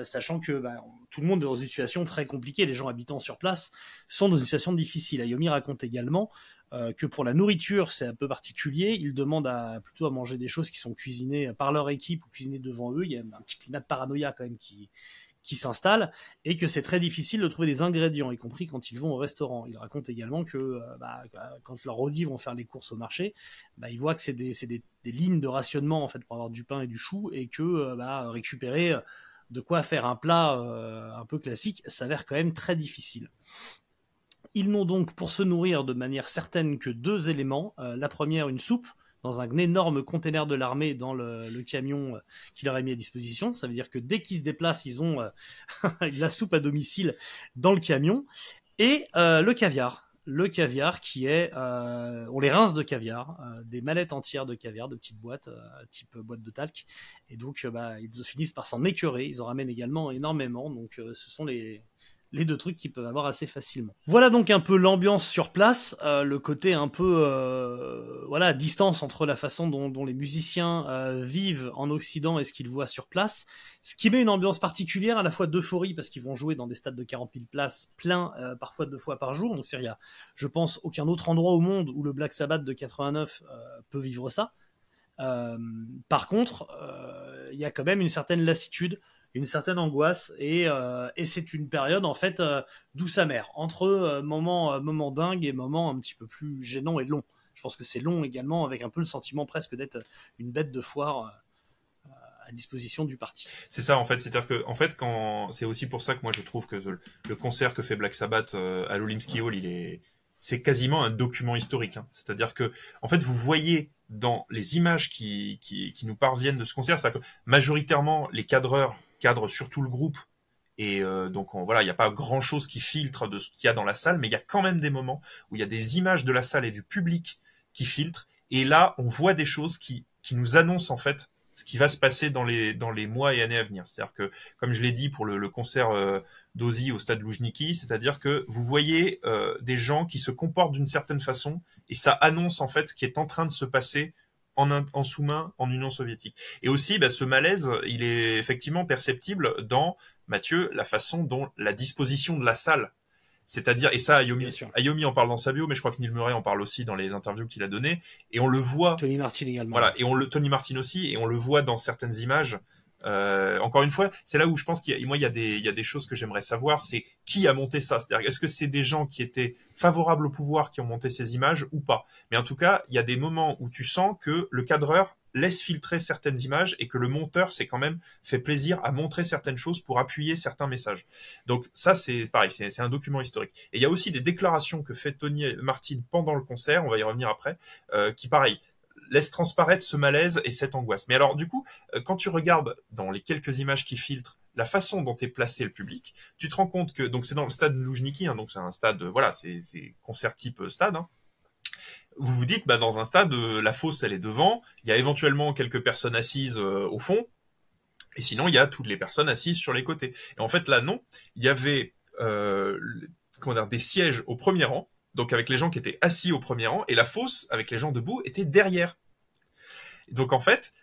sachant que tout le monde est dans une situation très compliquée, les gens habitant sur place sont dans une situation difficile. Iommi raconte également que pour la nourriture, c'est un peu particulier. Ils demandent plutôt à manger des choses qui sont cuisinées par leur équipe ou cuisinées devant eux. Il y a un petit climat de paranoïa quand même qui s'installe, et que c'est très difficile de trouver des ingrédients, y compris quand ils vont au restaurant. Il raconte également que quand leurs rodis vont faire les courses au marché, ils voient que c'est des lignes de rationnement en fait, pour avoir du pain et du chou, et que récupérer de quoi faire un plat un peu classique s'avère quand même très difficile. Ils n'ont donc pour se nourrir de manière certaine que 2 éléments. La première, une soupe, dans un énorme container de l'armée dans le camion qui leur est mis à disposition. Ça veut dire que dès qu'ils se déplacent, ils ont la soupe à domicile dans le camion. Et le caviar. Le caviar qui est... on les rince de caviar, des mallettes entières de caviar, de petites boîtes, type boîte de talc. Et donc, ils finissent par s'en écœurer. Ils en ramènent également énormément. Donc, ce sont les 2 trucs qu'ils peuvent avoir assez facilement. Voilà donc un peu l'ambiance sur place, le côté un peu distance entre la façon dont les musiciens vivent en Occident et ce qu'ils voient sur place, ce qui met une ambiance particulière à la fois d'euphorie parce qu'ils vont jouer dans des stades de 40 000 places pleins parfois 2 fois par jour, donc il y a, je pense, aucun autre endroit au monde où le Black Sabbath de 89 peut vivre ça. Par contre, il y a quand même une certaine lassitude, une certaine angoisse, et c'est une période en fait douce amère, entre moments dingues et moments un petit peu plus gênants et longs. Je pense que c'est long également, avec un peu le sentiment presque d'être une bête de foire à disposition du parti. C'est ça en fait, c'est-à-dire que en fait c'est aussi pour ça que moi je trouve que le concert que fait Black Sabbath à l'Olympski Hall, c'est quasiment un document historique. Hein. C'est-à-dire que en fait vous voyez dans les images qui nous parviennent de ce concert, c'est-à-dire que majoritairement les cadreurs cadrent surtout le groupe, et donc il n'y a pas grand-chose qui filtre de ce qu'il y a dans la salle, mais il y a quand même des moments où il y a des images de la salle et du public qui filtrent, et là on voit des choses qui nous annoncent en fait ce qui va se passer dans les mois et années à venir. C'est-à-dire que, comme je l'ai dit pour le concert d'Ozzy au stade Loujniki, c'est-à-dire que vous voyez des gens qui se comportent d'une certaine façon, et ça annonce en fait ce qui est en train de se passer en sous-main en Union soviétique. Et aussi, ce malaise, il est effectivement perceptible dans, Mathieu, la façon dont la disposition de la salle, c'est-à-dire, et ça, Iommi en parle dans sa bio, mais je crois que Neil Murray en parle aussi dans les interviews qu'il a données, et on le voit. Tony Martin également. Voilà, et Tony Martin aussi, et on le voit dans certaines images. Encore une fois, c'est là où je pense qu'il y a des choses que j'aimerais savoir, c'est qui a monté ça. C'est-à-dire, est-ce que c'est des gens qui étaient favorables au pouvoir qui ont monté ces images ou pas? Mais en tout cas, il y a des moments où tu sens que le cadreur laisse filtrer certaines images et que le monteur s'est quand même fait plaisir à montrer certaines choses pour appuyer certains messages. Donc ça, c'est pareil, c'est un document historique. Et il y a aussi des déclarations que fait Tony Martin pendant le concert, on va y revenir après, qui pareil, laisse transparaître ce malaise et cette angoisse. Mais alors du coup, quand tu regardes dans les quelques images qui filtrent la façon dont est placé le public, tu te rends compte que, donc c'est dans le stade Loujniki, hein, donc c'est un stade, c'est concert type stade, hein. Vous vous dites, dans un stade, la fosse, elle est devant, il y a éventuellement quelques personnes assises au fond, et sinon, il y a toutes les personnes assises sur les côtés. Et en fait, là, non, il y avait des sièges au premier rang, donc avec les gens qui étaient assis au premier rang, et la fosse, avec les gens debout, était derrière. Donc en fait,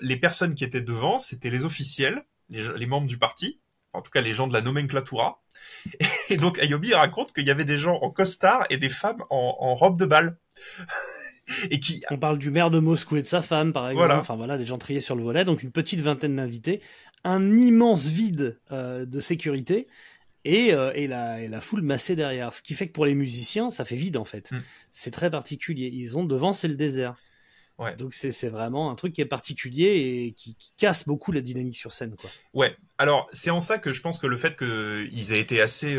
les personnes qui étaient devant, c'était les officiels, les membres du parti, en tout cas les gens de la nomenclatura. Et donc Iommi raconte qu'il y avait des gens en costard et des femmes en robe de bal. Et on parle du maire de Moscou et de sa femme, par exemple. Voilà. Enfin voilà, des gens triés sur le volet, donc une petite vingtaine d'invités, un immense vide de sécurité. et la foule massée derrière. Ce qui fait que pour les musiciens, ça fait vide en fait. C'est très particulier. Ils ont devant, c'est le désert. Ouais. Donc c'est vraiment un truc qui est particulier et qui casse beaucoup la dynamique sur scène, quoi. Ouais. Alors c'est en ça que je pense que le fait qu'ils aient été assez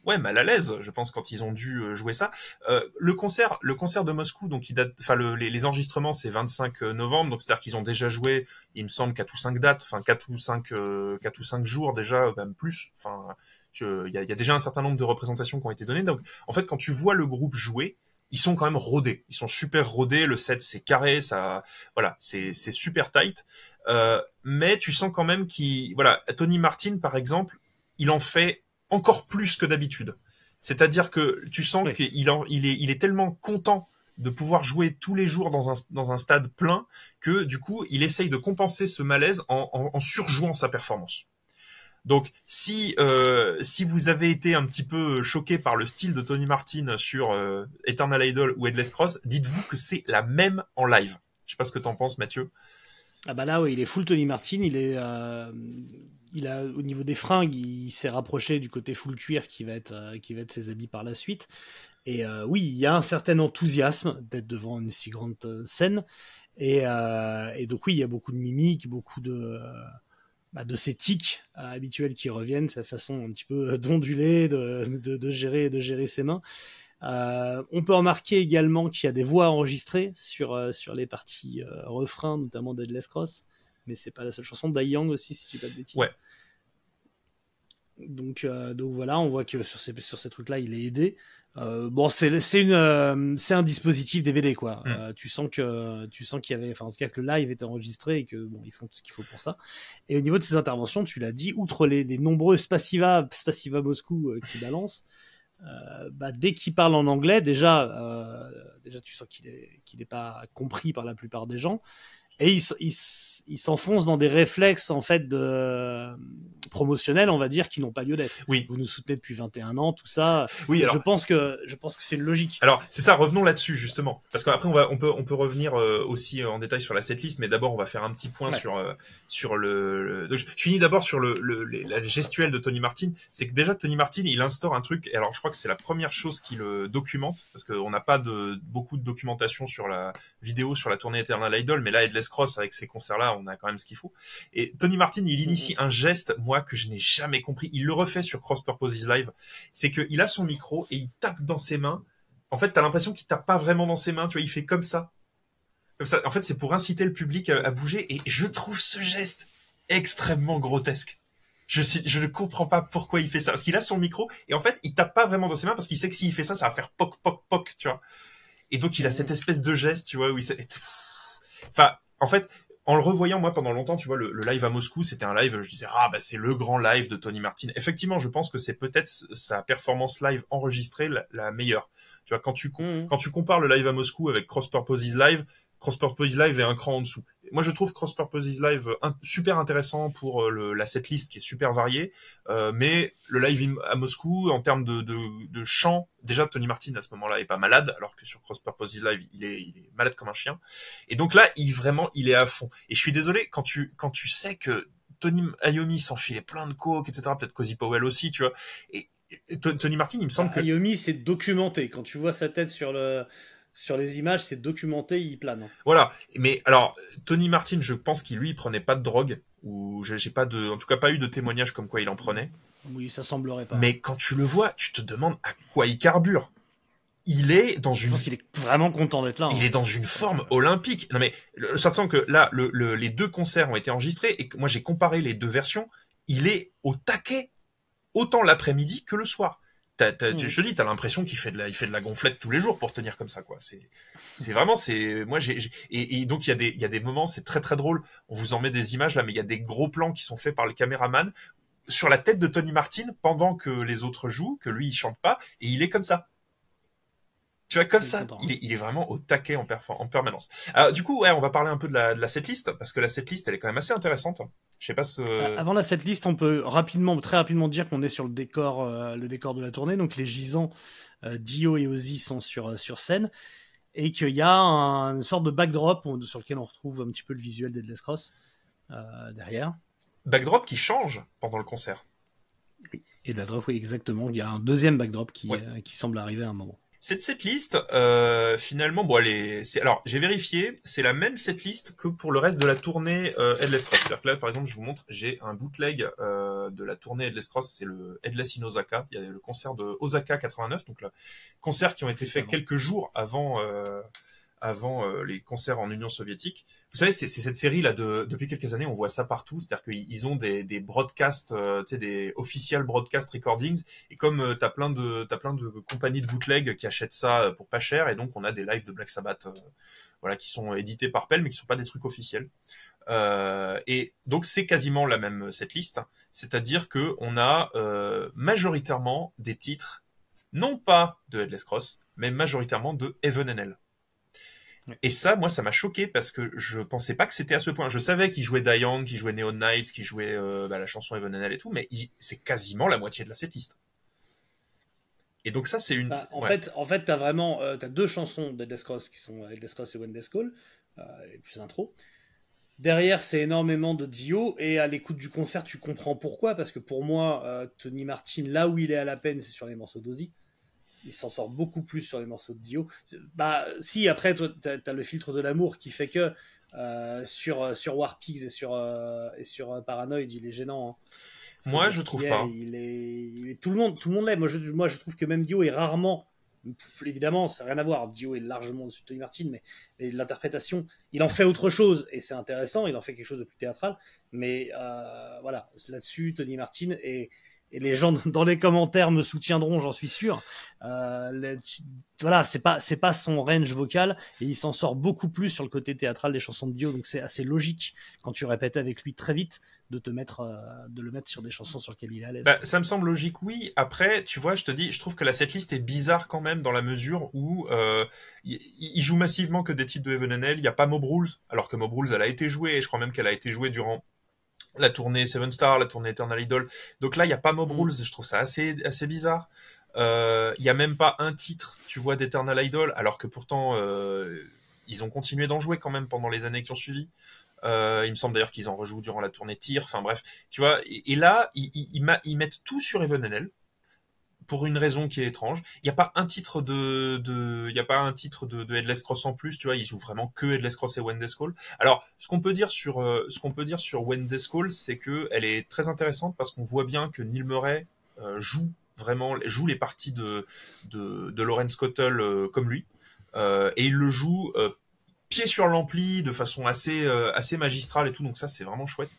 mal à l'aise, je pense, quand ils ont dû jouer ça. Le concert de Moscou, donc il date, enfin les enregistrements c'est 25 novembre, donc c'est-à-dire qu'ils ont déjà joué, il me semble 4 ou 5 dates, enfin 4 ou 5 jours déjà, même plus. Enfin il y a déjà un certain nombre de représentations qui ont été données. Donc en fait quand tu vois le groupe jouer, ils sont quand même rodés. Ils sont super rodés. Le set c'est carré, ça, voilà, c'est super tight. Mais tu sens quand même Tony Martin par exemple, il en fait encore plus que d'habitude. C'est-à-dire que tu sens qu'il est tellement content de pouvoir jouer tous les jours dans un stade plein que du coup il essaye de compenser ce malaise en surjouant sa performance. Donc si vous avez été un petit peu choqué par le style de Tony Martin sur Eternal Idol ou Headless Cross, dites-vous que c'est la même en live. Je sais pas ce que t'en penses, Mathieu. Ah bah là, oui, il est full Tony Martin. Il a au niveau des fringues, il s'est rapproché du côté full cuir qui va être ses habits par la suite. Et oui, il y a un certain enthousiasme d'être devant une si grande scène. Et donc oui, il y a beaucoup de mimiques, beaucoup de ces tics habituels qui reviennent, cette façon un petit peu d'onduler, de gérer ses mains. On peut remarquer également qu'il y a des voix enregistrées sur les parties refrains, notamment d'Headless Cross, mais c'est pas la seule chanson. Dai Yang aussi, si je dis pas de bêtises. Ouais. Donc voilà, on voit que sur ces trucs-là, il est aidé. Bon, c'est un dispositif DVD, quoi. Tu sens qu'il y avait, enfin en tout cas que le live était enregistré et que bon, ils font tout ce qu'il faut pour ça. Et au niveau de ces interventions, tu l'as dit, outre les nombreux Spasiva Moscou qui balancent. Dès qu'il parle en anglais, déjà tu sens qu'il est pas compris par la plupart des gens, et il s'enfonce dans des réflexes en fait promotionnels, on va dire, qui n'ont pas lieu d'être. Oui. Vous nous soutenez depuis 21 ans, tout ça. Oui, alors... je pense que c'est une logique. Alors c'est ça, revenons là-dessus justement, parce qu'après on peut revenir aussi en détail sur la setlist, mais d'abord on va faire un petit point sur le... Donc, je finis d'abord sur la gestuelle de Tony Martin. C'est que déjà Tony Martin il instaure un truc, et alors je crois que c'est la première chose qui le documente, parce qu'on n'a pas beaucoup de documentation sur la vidéo sur la tournée Eternal Idol, mais là Headless Cross avec ces concerts-là, on a quand même ce qu'il faut. Et Tony Martin il initie un geste, moi, que je n'ai jamais compris. Il le refait sur Cross Purposes Live. C'est qu'il a son micro et il tape dans ses mains. En fait, t'as l'impression qu'il tape pas vraiment dans ses mains, tu vois, il fait comme ça. Comme ça. En fait, c'est pour inciter le public à bouger, et je trouve ce geste extrêmement grotesque. Je ne comprends pas pourquoi il fait ça. Parce qu'il a son micro, et en fait, il tape pas vraiment dans ses mains, parce qu'il sait que s'il fait ça, ça va faire poc, poc, poc, tu vois. Et donc, il a cette espèce de geste, tu vois, où enfin, en fait, en le revoyant, moi, pendant longtemps, tu vois, le live à Moscou, c'était un live, je disais, c'est le grand live de Tony Martin. Effectivement, je pense que c'est peut-être sa performance live enregistrée la meilleure. Tu vois, quand tu compares le live à Moscou avec Cross Purposes Live est un cran en dessous. Moi, je trouve Cross Purposes Live super intéressant pour la setlist qui est super variée, mais le live à Moscou, en termes de chant, déjà Tony Martin à ce moment-là est pas malade, alors que sur Cross Purposes Live, il est malade comme un chien. Et donc là, il est à fond. Et je suis désolé, quand tu sais que Tony Iommi s'enfilait plein de coke, etc., peut-être Cozy Powell aussi, tu vois. Et Tony Martin, il me semble que... Iommi, c'est documenté. Quand tu vois sa tête sur les images, c'est documenté, il plane. Voilà. Mais alors, Tony Martin, je pense qu'il prenait pas de drogue, ou j'ai pas en tout cas pas eu de témoignage comme quoi il en prenait. Oui, ça semblerait pas. Mais quand tu le vois, tu te demandes à quoi il carbure. Il est dans Je pense qu'il est vraiment content d'être là. Il est dans une forme olympique. Non mais, ça te sent que là, les deux concerts ont été enregistrés, et que moi j'ai comparé les deux versions. Il est au taquet, autant l'après-midi que le soir. Je te dis, t'as l'impression qu'il fait de la gonflette tous les jours pour tenir comme ça, quoi. C'est vraiment, moi et donc il y a des moments, c'est très très drôle. On vous en met des images là, mais il y a des gros plans qui sont faits par le caméraman sur la tête de Tony Martin pendant que les autres jouent, que lui il chante pas, et il est comme ça. Tu vois, comme ça, il est vraiment au taquet en permanence. Alors, du coup, on va parler un peu de la setlist, parce que la setlist, elle est quand même assez intéressante. Je sais pas Avant la setlist, on peut très rapidement dire qu'on est sur le décor de la tournée. Donc les gisants, Dio et Ozzy sont sur scène, et qu'il y a une sorte de backdrop sur lequel on retrouve un petit peu le visuel d'Headless Cross derrière. Backdrop qui change pendant le concert. Et la drop, oui, exactement. Il y a un deuxième backdrop qui semble arriver à un moment. Cette setlist, finalement, bon, alors, j'ai vérifié, c'est la même setlist que pour le reste de la tournée Headless Cross. C'est-à-dire que là, par exemple, je vous montre, j'ai un bootleg de la tournée Headless Cross, c'est le Headless in Osaka. Il y a le concert de Osaka 89, donc le concert qui ont été faits quelques jours avant les concerts en Union soviétique. Vous savez, c'est cette série là depuis quelques années, on voit ça partout, c'est-à-dire qu'ils ont des broadcasts, tu sais, des official broadcast recordings, et comme t'as plein de compagnies de bootleg qui achètent ça pour pas cher, et donc on a des lives de Black Sabbath, voilà, qui sont édités par Pell, mais qui sont pas des trucs officiels. Et donc c'est quasiment la même setlist, c'est-à-dire que on a majoritairement des titres, non pas de Headless Cross, mais majoritairement de Heaven and Hell. Et ça, moi, ça m'a choqué parce que je pensais pas que c'était à ce point. Je savais qu'il jouait Die Young, qu'il jouait Neon Knights, qu'il jouait la chanson Heaven and Hell et tout, mais c'est quasiment la moitié de la setlist. Et donc ça, c'est une... En fait, t'as vraiment t'as deux chansons d'Headless Cross qui sont Headless Cross et When Death Call, et plus intro. Derrière, c'est énormément de Dio, et à l'écoute du concert, tu comprends pourquoi, parce que pour moi, Tony Martin, là où il est à la peine, c'est sur les morceaux d'Ozzy. Il s'en sort beaucoup plus sur les morceaux de Dio. Bah, si, après, toi, t'as le filtre de l'amour qui fait que sur War Pigs et sur Paranoid, il est gênant. Hein. Moi, je trouve pas. Tout le monde l'aime. Moi, je trouve que même Dio est rarement... Évidemment, ça n'a rien à voir. Dio est largement dessus de Tony Martin, mais l'interprétation, il en fait autre chose, et c'est intéressant, il en fait quelque chose de plus théâtral. Mais voilà, là-dessus, Tony Martin et les gens dans les commentaires me soutiendront, j'en suis sûr. Voilà, c'est pas son range vocal, et il s'en sort beaucoup plus sur le côté théâtral des chansons de Dio, donc c'est assez logique quand tu répètes avec lui très vite de le mettre sur des chansons sur lesquelles il est à l'aise. Bah, ça me semble logique, oui. Après, tu vois, je te dis, je trouve que la setlist est bizarre quand même dans la mesure où il joue massivement que des titres de Heaven and Hell. Il y a pas Mob Rules, alors que Mob Rules, elle a été jouée, et je crois même qu'elle a été jouée durant la tournée Seven Star, la tournée Eternal Idol. Donc là, il y a pas Mob Rules, je trouve ça assez bizarre. Il y a même pas un titre, tu vois, d'Eternal Idol, alors que pourtant ils ont continué d'en jouer quand même pendant les années qui ont suivi. Il me semble d'ailleurs qu'ils en rejouent durant la tournée Tyr. Enfin bref, tu vois. Et là, ils mettent tout sur Heaven and Hell pour une raison qui est étrange. Il n'y a pas un titre il y a pas un titre de Headless Cross en plus, tu vois, ils jouent vraiment que Headless Cross et When Death Call. Alors, ce qu'on peut dire sur When Death Call, c'est que elle est très intéressante parce qu'on voit bien que Neil Murray joue les parties de Lawrence Cottle comme lui, et il le joue pied sur l'ampli de façon assez magistrale et tout, donc ça c'est vraiment chouette.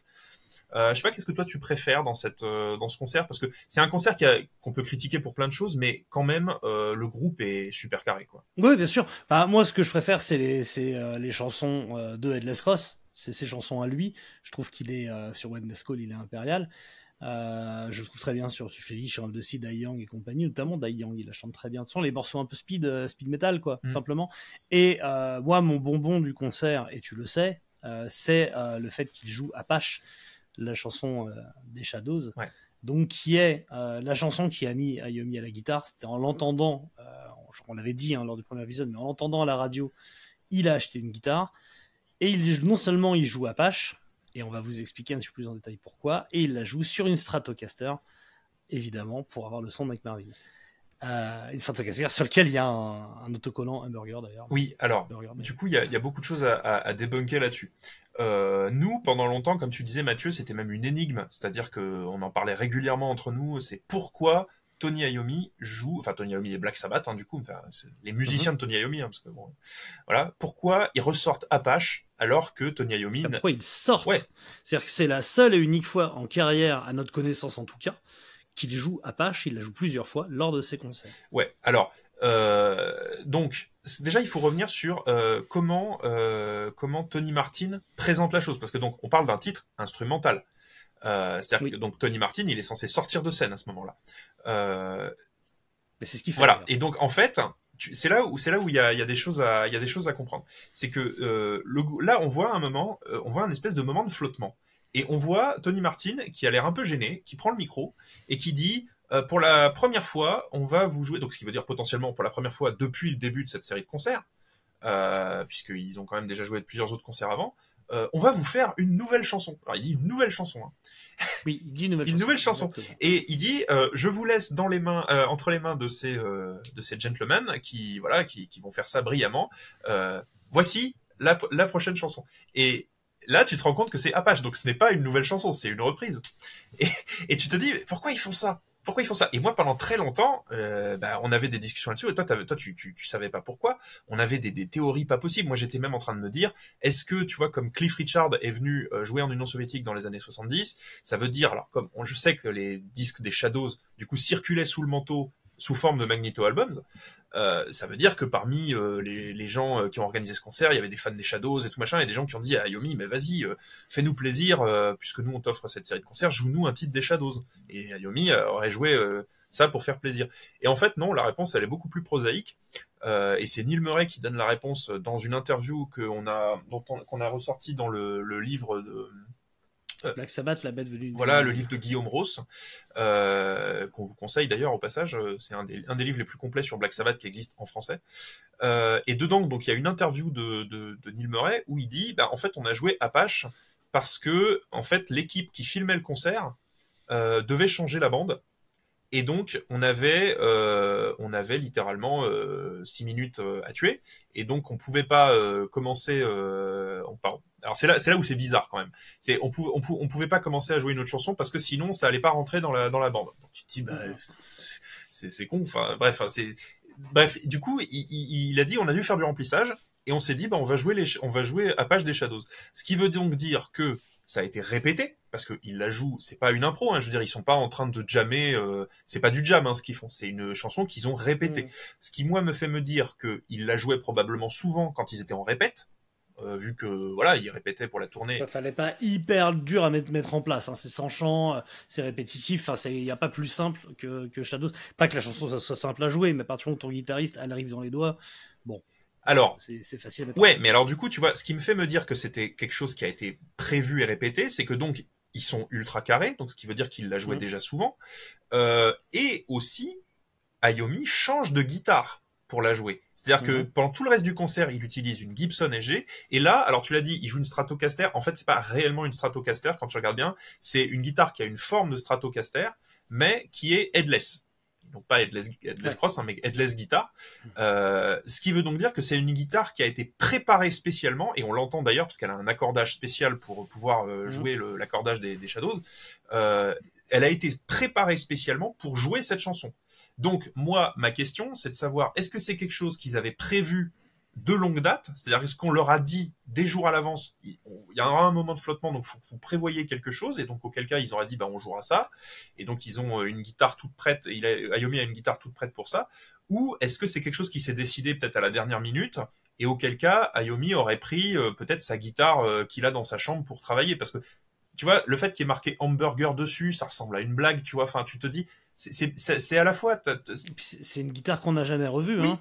Je sais pas, qu'est-ce que toi tu préfères dans ce concert, parce que c'est un concert qu'on peut critiquer pour plein de choses, mais quand même le groupe est super carré, quoi. Oui, bien sûr. Bah, moi, ce que je préfère, c'est les chansons de Headless Cross. C'est ses chansons à lui. Je trouve qu'il est sur When Death Call, il est impérial. Je le trouve très bien sur, je t'ai dit, sur The Sea, Die Young et compagnie, notamment Die Young, il la chante très bien. Ce sont les morceaux un peu speed metal, quoi, simplement. Et moi, mon bonbon du concert, et tu le sais, c'est le fait qu'il joue Apache, la chanson des Shadows, donc qui est la chanson qui a mis Iommi à la guitare. C'était en l'entendant, on l'avait dit lors du premier épisode, mais en l'entendant à la radio, il a acheté une guitare, et non seulement il joue Apache, et on va vous expliquer un petit peu plus en détail pourquoi, et il la joue sur une Stratocaster, évidemment, pour avoir le son de Mike Marvin. Une Stratocaster sur lequel il y a un autocollant Hamburger, d'ailleurs. Oui, alors, du coup, il y a beaucoup de choses à débunker là-dessus. Nous, pendant longtemps, comme tu disais, Mathieu, c'était même une énigme, c'est-à-dire qu'on en parlait régulièrement entre nous, c'est pourquoi Tony Iommi joue, enfin Tony Iommi et Black Sabbath, du coup, enfin, les musiciens de Tony Iommi, parce que bon, voilà, pourquoi ils ressortent Apache alors que Tony Iommi... Pourquoi ils sortent, c'est-à-dire que c'est la seule et unique fois en carrière, à notre connaissance en tout cas, qu'il joue Apache, il la joue plusieurs fois lors de ses concerts. Ouais, alors, donc, déjà il faut revenir sur comment Tony Martin présente la chose, parce que donc on parle d'un titre instrumental. C'est-à-dire que donc Tony Martin, il est censé sortir de scène à ce moment-là. Mais c'est ce qu'il fait. Voilà. Et donc en fait, c'est là où il y a des choses à comprendre. C'est que là on voit un espèce de moment de flottement. Et on voit Tony Martin qui a l'air un peu gêné, qui prend le micro et qui dit pour la première fois, on va vous jouer, donc ce qui veut dire potentiellement pour la première fois depuis le début de cette série de concerts, puisqu'ils ont quand même déjà joué plusieurs autres concerts avant, on va vous faire une nouvelle chanson. Alors il dit une nouvelle chanson. Hein. Oui, il dit une nouvelle chanson. Exactement. Et il dit, je vous laisse dans les mains, entre les mains de ces gentlemen qui vont faire ça brillamment. Voici la prochaine chanson. Et là, tu te rends compte que c'est Apache, donc ce n'est pas une nouvelle chanson, c'est une reprise. Et tu te dis, pourquoi ils font ça? Pourquoi ils font ça? Et moi, pendant très longtemps, on avait des discussions là-dessus. Et toi, tu savais pas pourquoi. On avait des théories pas possibles. Moi, j'étais même en train de me dire, est-ce que, tu vois, comme Cliff Richard est venu jouer en Union soviétique dans les années 70, ça veut dire, alors comme je sais que les disques des Shadows, du coup, circulaient sous le manteau sous forme de Magneto Albums, ça veut dire que parmi les gens qui ont organisé ce concert, il y avait des fans des Shadows et tout machin, et des gens qui ont dit à Ayomi, mais vas-y, fais-nous plaisir, puisque nous on t'offre cette série de concerts, joue-nous un titre des Shadows. Et Ayomi aurait joué ça pour faire plaisir. Et en fait, non, la réponse elle est beaucoup plus prosaïque, et c'est Neil Murray qui donne la réponse dans une interview qu'on a ressorti dans le livre de Black Sabbath, la bête venue. Voilà, le livre de Guillaume Ross, qu'on vous conseille d'ailleurs au passage. C'est un des livres les plus complets sur Black Sabbath qui existe en français. Et dedans, donc il y a une interview de Neil Murray où il dit, en fait, on a joué Apache parce que en fait l'équipe qui filmait le concert devait changer la bande. Et donc, on avait littéralement 6 minutes à tuer, et donc on pouvait pas commencer. Pardon. Alors c'est là où c'est bizarre quand même. On pouvait pas commencer à jouer une autre chanson parce que sinon ça allait pas rentrer dans la bande. Donc tu te dis c'est con. Enfin bref. Du coup, il a dit on a dû faire du remplissage et on s'est dit on va jouer Apache des Shadows. Ce qui veut donc dire que ça a été répété, parce qu'ils la jouent, c'est pas une impro, hein, je veux dire, ils sont pas en train de jammer, c'est pas du jam, hein, ce qu'ils font, c'est une chanson qu'ils ont répétée. Ce qui, moi, me fait me dire qu'ils la jouaient probablement souvent quand ils étaient en répète, vu que, voilà, ils répétaient pour la tournée. Ça fallait pas hyper dur à mettre en place, hein. C'est sans chant, c'est répétitif, enfin, il y a pas plus simple que Shadows. Pas que la chanson ça soit simple à jouer, mais à partir du moment où ton guitariste, elle arrive dans les doigts, bon. Alors, c'est facile à mettre ouais, mais alors du coup, tu vois, ce qui me fait me dire que c'était quelque chose qui a été prévu et répété, c'est que donc, ils sont ultra carrés, donc ce qui veut dire qu'ils la jouaient déjà souvent, et aussi, Ayomi change de guitare pour la jouer. C'est-à-dire que pendant tout le reste du concert, il utilise une Gibson SG, et là, alors tu l'as dit, il joue une Stratocaster, en fait, c'est pas réellement une Stratocaster, quand tu regardes bien, c'est une guitare qui a une forme de Stratocaster, mais qui est headless. Donc pas headless cross, hein, mais headless guitare. Ce qui veut donc dire que c'est une guitare qui a été préparée spécialement, et on l'entend d'ailleurs parce qu'elle a un accordage spécial pour pouvoir jouer l'accordage des Shadows. Elle a été préparée spécialement pour jouer cette chanson. Donc moi, ma question, c'est de savoir, est-ce que c'est quelque chose qu'ils avaient prévu de longue date, c'est-à-dire est-ce qu'on leur a dit des jours à l'avance, il y aura un moment de flottement, donc vous prévoyez quelque chose, et donc auquel cas ils auraient dit on jouera ça, et donc ils ont une guitare toute prête, Ayomi a une guitare toute prête pour ça, ou est-ce que c'est quelque chose qui s'est décidé peut-être à la dernière minute, et auquel cas Ayomi aurait pris peut-être sa guitare qu'il a dans sa chambre pour travailler, parce que tu vois, le fait qu'il y ait marqué hamburger dessus, ça ressemble à une blague, tu vois, enfin tu te dis, c'est à la fois... C'est une guitare qu'on n'a jamais revue, oui. Hein.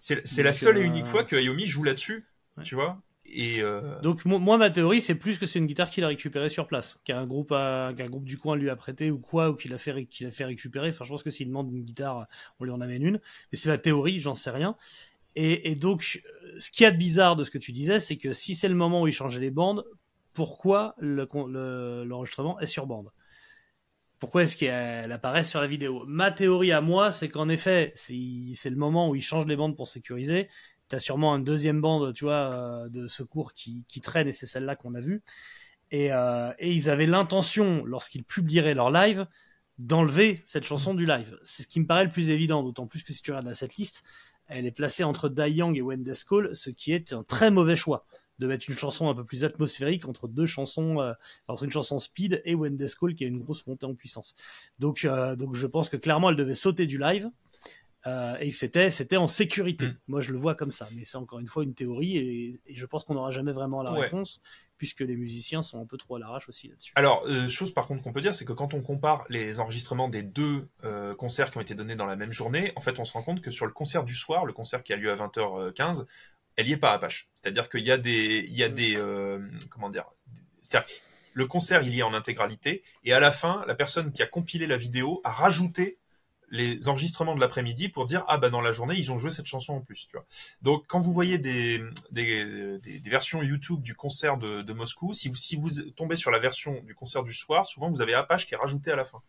C'est la seule et unique fois que Ayomi joue là-dessus, tu vois. Et donc moi ma théorie c'est plus que c'est une guitare qu'il a récupérée sur place, qu'un groupe du coin lui a prêté ou quoi, ou qu'il a fait récupérer. Enfin je pense que s'il demande une guitare, on lui en amène une. Mais c'est la théorie, j'en sais rien. Et donc ce qu'il y a de bizarre de ce que tu disais, c'est que si c'est le moment où il changeait les bandes, pourquoi l'enregistrement est sur bande? Pourquoi est-ce qu'elle apparaît sur la vidéo? Ma théorie à moi, c'est qu'en effet, c'est le moment où ils changent les bandes pour sécuriser. T'as sûrement une deuxième bande, tu vois, de secours qui traîne, et c'est celle-là qu'on a vue. Et ils avaient l'intention, lorsqu'ils publieraient leur live, d'enlever cette chanson du live. C'est ce qui me paraît le plus évident, d'autant plus que si tu regardes la setlist, elle est placée entre Die Young et When Death Call, ce qui est un très mauvais choix de mettre une chanson un peu plus atmosphérique entre deux chansons, entre une chanson speed et When Death Call qui a une grosse montée en puissance. Donc je pense que clairement elle devait sauter du live et que c'était en sécurité. Moi je le vois comme ça, mais c'est encore une fois une théorie et je pense qu'on n'aura jamais vraiment la réponse puisque les musiciens sont un peu trop à l'arrache aussi là-dessus. Alors chose par contre qu'on peut dire, c'est que quand on compare les enregistrements des deux concerts qui ont été donnés dans la même journée, en fait on se rend compte que sur le concert du soir, le concert qui a lieu à 20h15, elle y est pas Apache. C'est-à-dire qu'il y a des comment dire, c'est-à-dire le concert il y est en intégralité et à la fin la personne qui a compilé la vidéo a rajouté les enregistrements de l'après-midi pour dire ah bah dans la journée ils ont joué cette chanson en plus, tu vois. Donc quand vous voyez des versions YouTube du concert de Moscou, si vous tombez sur la version du concert du soir, souvent vous avez Apache qui est rajouté à la fin.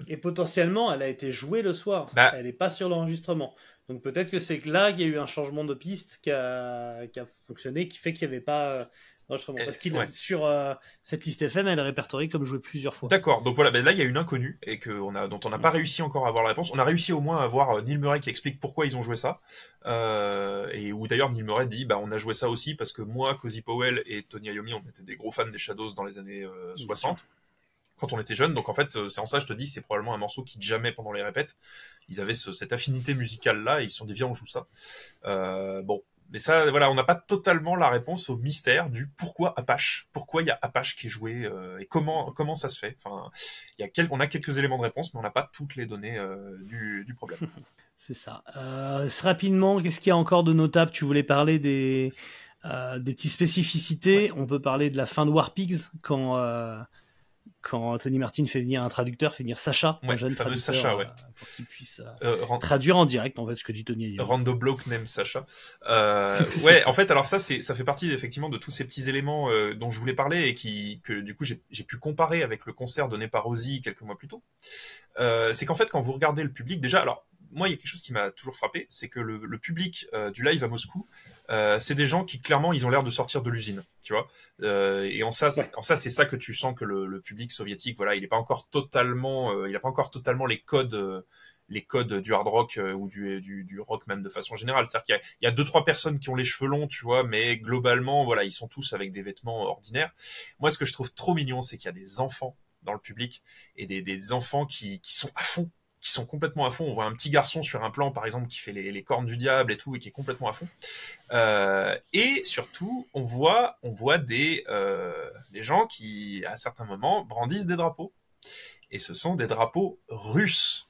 Et potentiellement, elle a été jouée le soir. Elle n'est pas sur l'enregistrement. Donc peut-être que c'est que là, il y a eu un changement de piste qui a fonctionné, qui fait qu'il n'y avait pas d'enregistrement. Parce qu'il sur cette liste FM, elle est répertoriée comme jouée plusieurs fois. D'accord. Donc voilà, là il y a une inconnue et dont on n'a pas réussi encore à avoir la réponse. On a réussi au moins à avoir Neil Murray qui explique pourquoi ils ont joué ça. Et où d'ailleurs Neil Murray dit on a joué ça aussi parce que moi, Cozy Powell et Tony Iommi, on était des gros fans des Shadows dans les années 60. Quand on était jeune, donc en fait, c'est en ça je te dis, c'est probablement un morceau qui jamais pendant les répètes, ils avaient cette affinité musicale là, et ils se sont dit viens on joue ça. Mais ça, voilà, on n'a pas totalement la réponse au mystère du pourquoi Apache, pourquoi il y a Apache qui est joué et comment ça se fait. Enfin, on a quelques éléments de réponse, mais on n'a pas toutes les données du problème. C'est ça. Rapidement, qu'est-ce qu'il y a encore de notable? Tu voulais parler des petites spécificités. On peut parler de la fin de War Pigs quand Tony Martin fait venir un traducteur, fait venir Sacha, un jeune traducteur, Sacha, pour qu'il puisse traduire en direct en fait ce que dit Tony. Rando bloke name Sacha. En fait, alors ça fait partie effectivement de tous ces petits éléments dont je voulais parler et que du coup j'ai pu comparer avec le concert donné par Ozzy quelques mois plus tôt. C'est qu'en fait quand vous regardez le public, déjà, alors moi il y a quelque chose qui m'a toujours frappé, c'est que le public du live à Moscou, c'est des gens qui clairement ils ont l'air de sortir de l'usine, tu vois. Et en ça c'est ça que tu sens que le public soviétique, voilà, il n'a pas encore totalement les codes du hard rock ou du rock même de façon générale. C'est-à-dire qu'il y a 2-3 personnes qui ont les cheveux longs, tu vois, mais globalement voilà, ils sont tous avec des vêtements ordinaires. Moi ce que je trouve trop mignon, c'est qu'il y a des enfants dans le public et des enfants qui sont à fond, qui sont complètement à fond. On voit un petit garçon sur un plan, par exemple, qui fait les cornes du diable et tout, et qui est complètement à fond. Et surtout, on voit des gens qui, à certains moments, brandissent des drapeaux. Et ce sont des drapeaux russes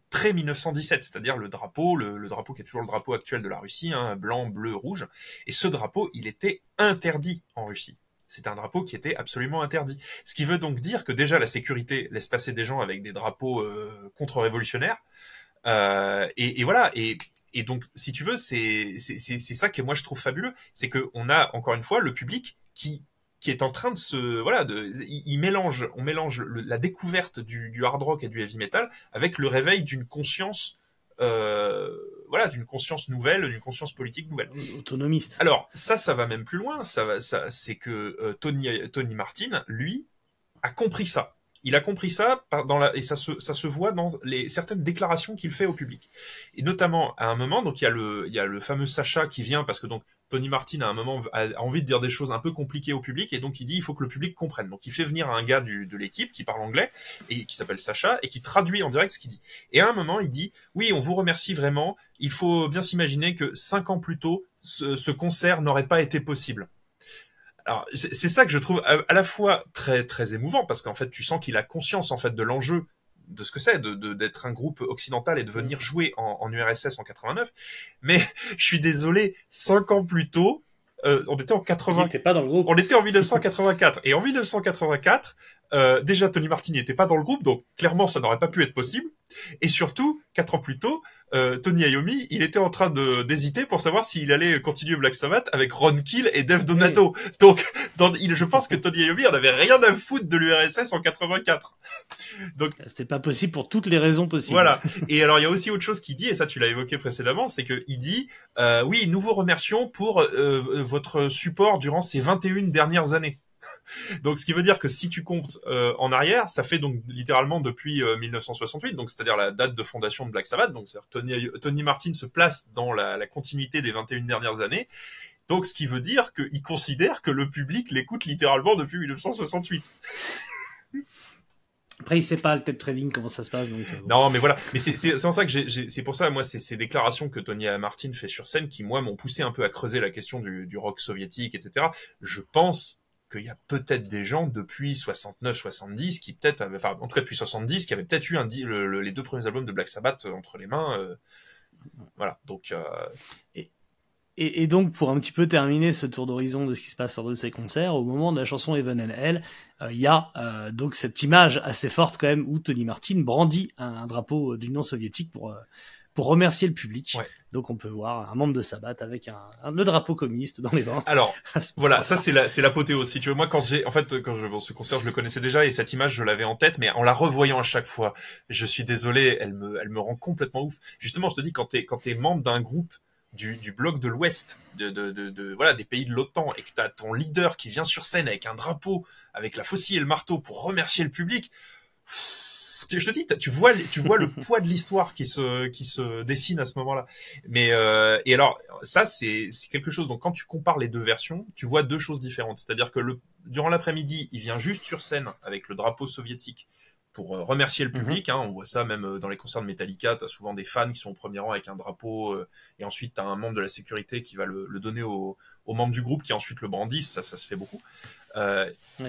pré-1917, c'est-à-dire le drapeau qui est toujours le drapeau actuel de la Russie, hein, blanc, bleu, rouge. Et ce drapeau, il était interdit en Russie. C'est un drapeau qui était absolument interdit. Ce qui veut donc dire que déjà la sécurité laisse passer des gens avec des drapeaux contre-révolutionnaires. Et voilà. Et donc, si tu veux, c'est ça que moi je trouve fabuleux, c'est que on a encore une fois le public qui est en train de on mélange la découverte du hard rock et du heavy metal avec le réveil d'une conscience. D'une conscience nouvelle, d'une conscience politique nouvelle. Autonomiste. Alors, ça va même plus loin. C'est que Tony Martin, lui, a compris ça. Il a compris ça et ça se voit dans certaines déclarations qu'il fait au public. Et notamment, à un moment, donc il y a le fameux Sacha qui vient parce que donc Tony Martin à un moment a envie de dire des choses un peu compliquées au public et donc il dit il faut que le public comprenne. Donc il fait venir un gars de l'équipe qui parle anglais et qui s'appelle Sacha et qui traduit en direct ce qu'il dit. Et à un moment il dit oui, on vous remercie vraiment, il faut bien s'imaginer que 5 ans plus tôt ce concert n'aurait pas été possible. Alors c'est ça que je trouve à la fois très très émouvant parce qu'en fait tu sens qu'il a conscience en fait de l'enjeu de ce que c'est d'être un groupe occidental et de venir jouer en URSS en 89. Mais je suis désolé, 5 ans plus tôt, on était en 80. Il n'était pas dans le groupe. On était en 1984 et en 1984, déjà Tony Martin n'était pas dans le groupe, donc clairement ça n'aurait pas pu être possible. Et surtout, 4 ans plus tôt, Tony Iommi, il était en train d'hésiter pour savoir s'il allait continuer Black Sabbath avec Ron Keel et Dave Donato. Oui. Donc, je pense que Tony Iommi en avait rien à foutre de l'URSS en 84. Donc, c'était pas possible pour toutes les raisons possibles. Voilà. Et alors, il y a aussi autre chose qu'il dit, et ça tu l'as évoqué précédemment, c'est qu'il dit, oui, nous vous remercions pour votre support durant ces 21 dernières années. Donc, ce qui veut dire que si tu comptes en arrière, ça fait donc littéralement depuis 1968, donc c'est-à-dire la date de fondation de Black Sabbath. Donc, Tony Martin se place dans la continuité des 21 dernières années. Donc, ce qui veut dire qu'il considère que le public l'écoute littéralement depuis 1968. Après, il sait pas le tape trading comment ça se passe. Donc, Non, mais voilà. Mais c'est en ça que c'est pour ça, moi, c'est ces déclarations que Tony Martin fait sur scène qui, moi, m'ont poussé un peu à creuser la question du rock soviétique, etc. Je pense qu'il y a peut-être des gens depuis 69-70 qui peut-être avaient, enfin, en tout cas depuis 70, qui avaient peut-être eu les 2 premiers albums de Black Sabbath entre les mains. Voilà. Donc, Et donc, pour un petit peu terminer ce tour d'horizon de ce qui se passe lors de ces concerts, au moment de la chanson Heaven and Hell, il y a donc cette image assez forte quand même où Tony Martin brandit un drapeau de l'Union soviétique pour remercier le public. Ouais. Donc on peut voir un membre de Sabbath avec le drapeau communiste dans les mains. Alors voilà, ça c'est l'apothéose. Si tu veux, moi quand ce concert je le connaissais déjà et cette image je l'avais en tête, mais en la revoyant à chaque fois, je suis désolé, elle me rend complètement ouf. Justement, je te dis quand t'es membre d'un groupe du bloc de l'Ouest, voilà, des pays de l'OTAN, et que t'as ton leader qui vient sur scène avec un drapeau, avec la faucille et le marteau pour remercier le public. Je te dis, tu vois le poids de l'histoire qui se dessine à ce moment-là. Mais et alors ça c'est quelque chose. Donc quand tu compares les deux versions, tu vois deux choses différentes. C'est-à-dire que durant l'après-midi, il vient juste sur scène avec le drapeau soviétique pour remercier le public. On voit ça même dans les concerts de Metallica. T'as souvent des fans qui sont au premier rang avec un drapeau, et ensuite t'as un membre de la sécurité qui va le donner aux membres du groupe qui ensuite le brandissent. Ça se fait beaucoup.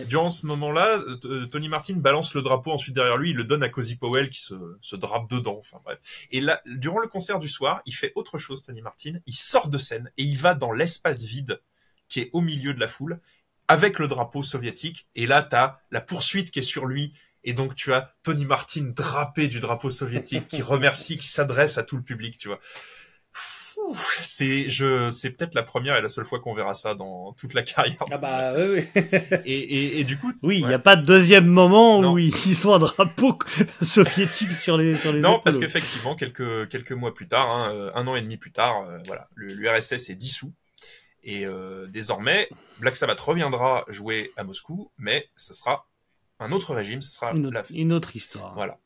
Durant ce moment-là, Tony Martin balance le drapeau, ensuite derrière lui, il le donne à Cozy Powell qui se drape dedans. Enfin bref. Et là, durant le concert du soir, il fait autre chose, Tony Martin. Il sort de scène et il va dans l'espace vide qui est au milieu de la foule avec le drapeau soviétique. Et là, t'as la poursuite qui est sur lui. Et donc, tu as Tony Martin drapé du drapeau soviétique qui remercie, qui s'adresse à tout le public, tu vois. C'est peut-être la première et la seule fois qu'on verra ça dans toute la carrière. Ah bah oui. Et du coup. Oui, il n'y a pas de deuxième moment où ils sont un drapeau soviétique sur les Non, épaules. parce qu'effectivement, quelques mois plus tard, un an et demi plus tard, voilà, l'URSS est dissous. Et désormais, Black Sabbath reviendra jouer à Moscou, mais ce sera un autre régime, ce sera une autre histoire. Voilà.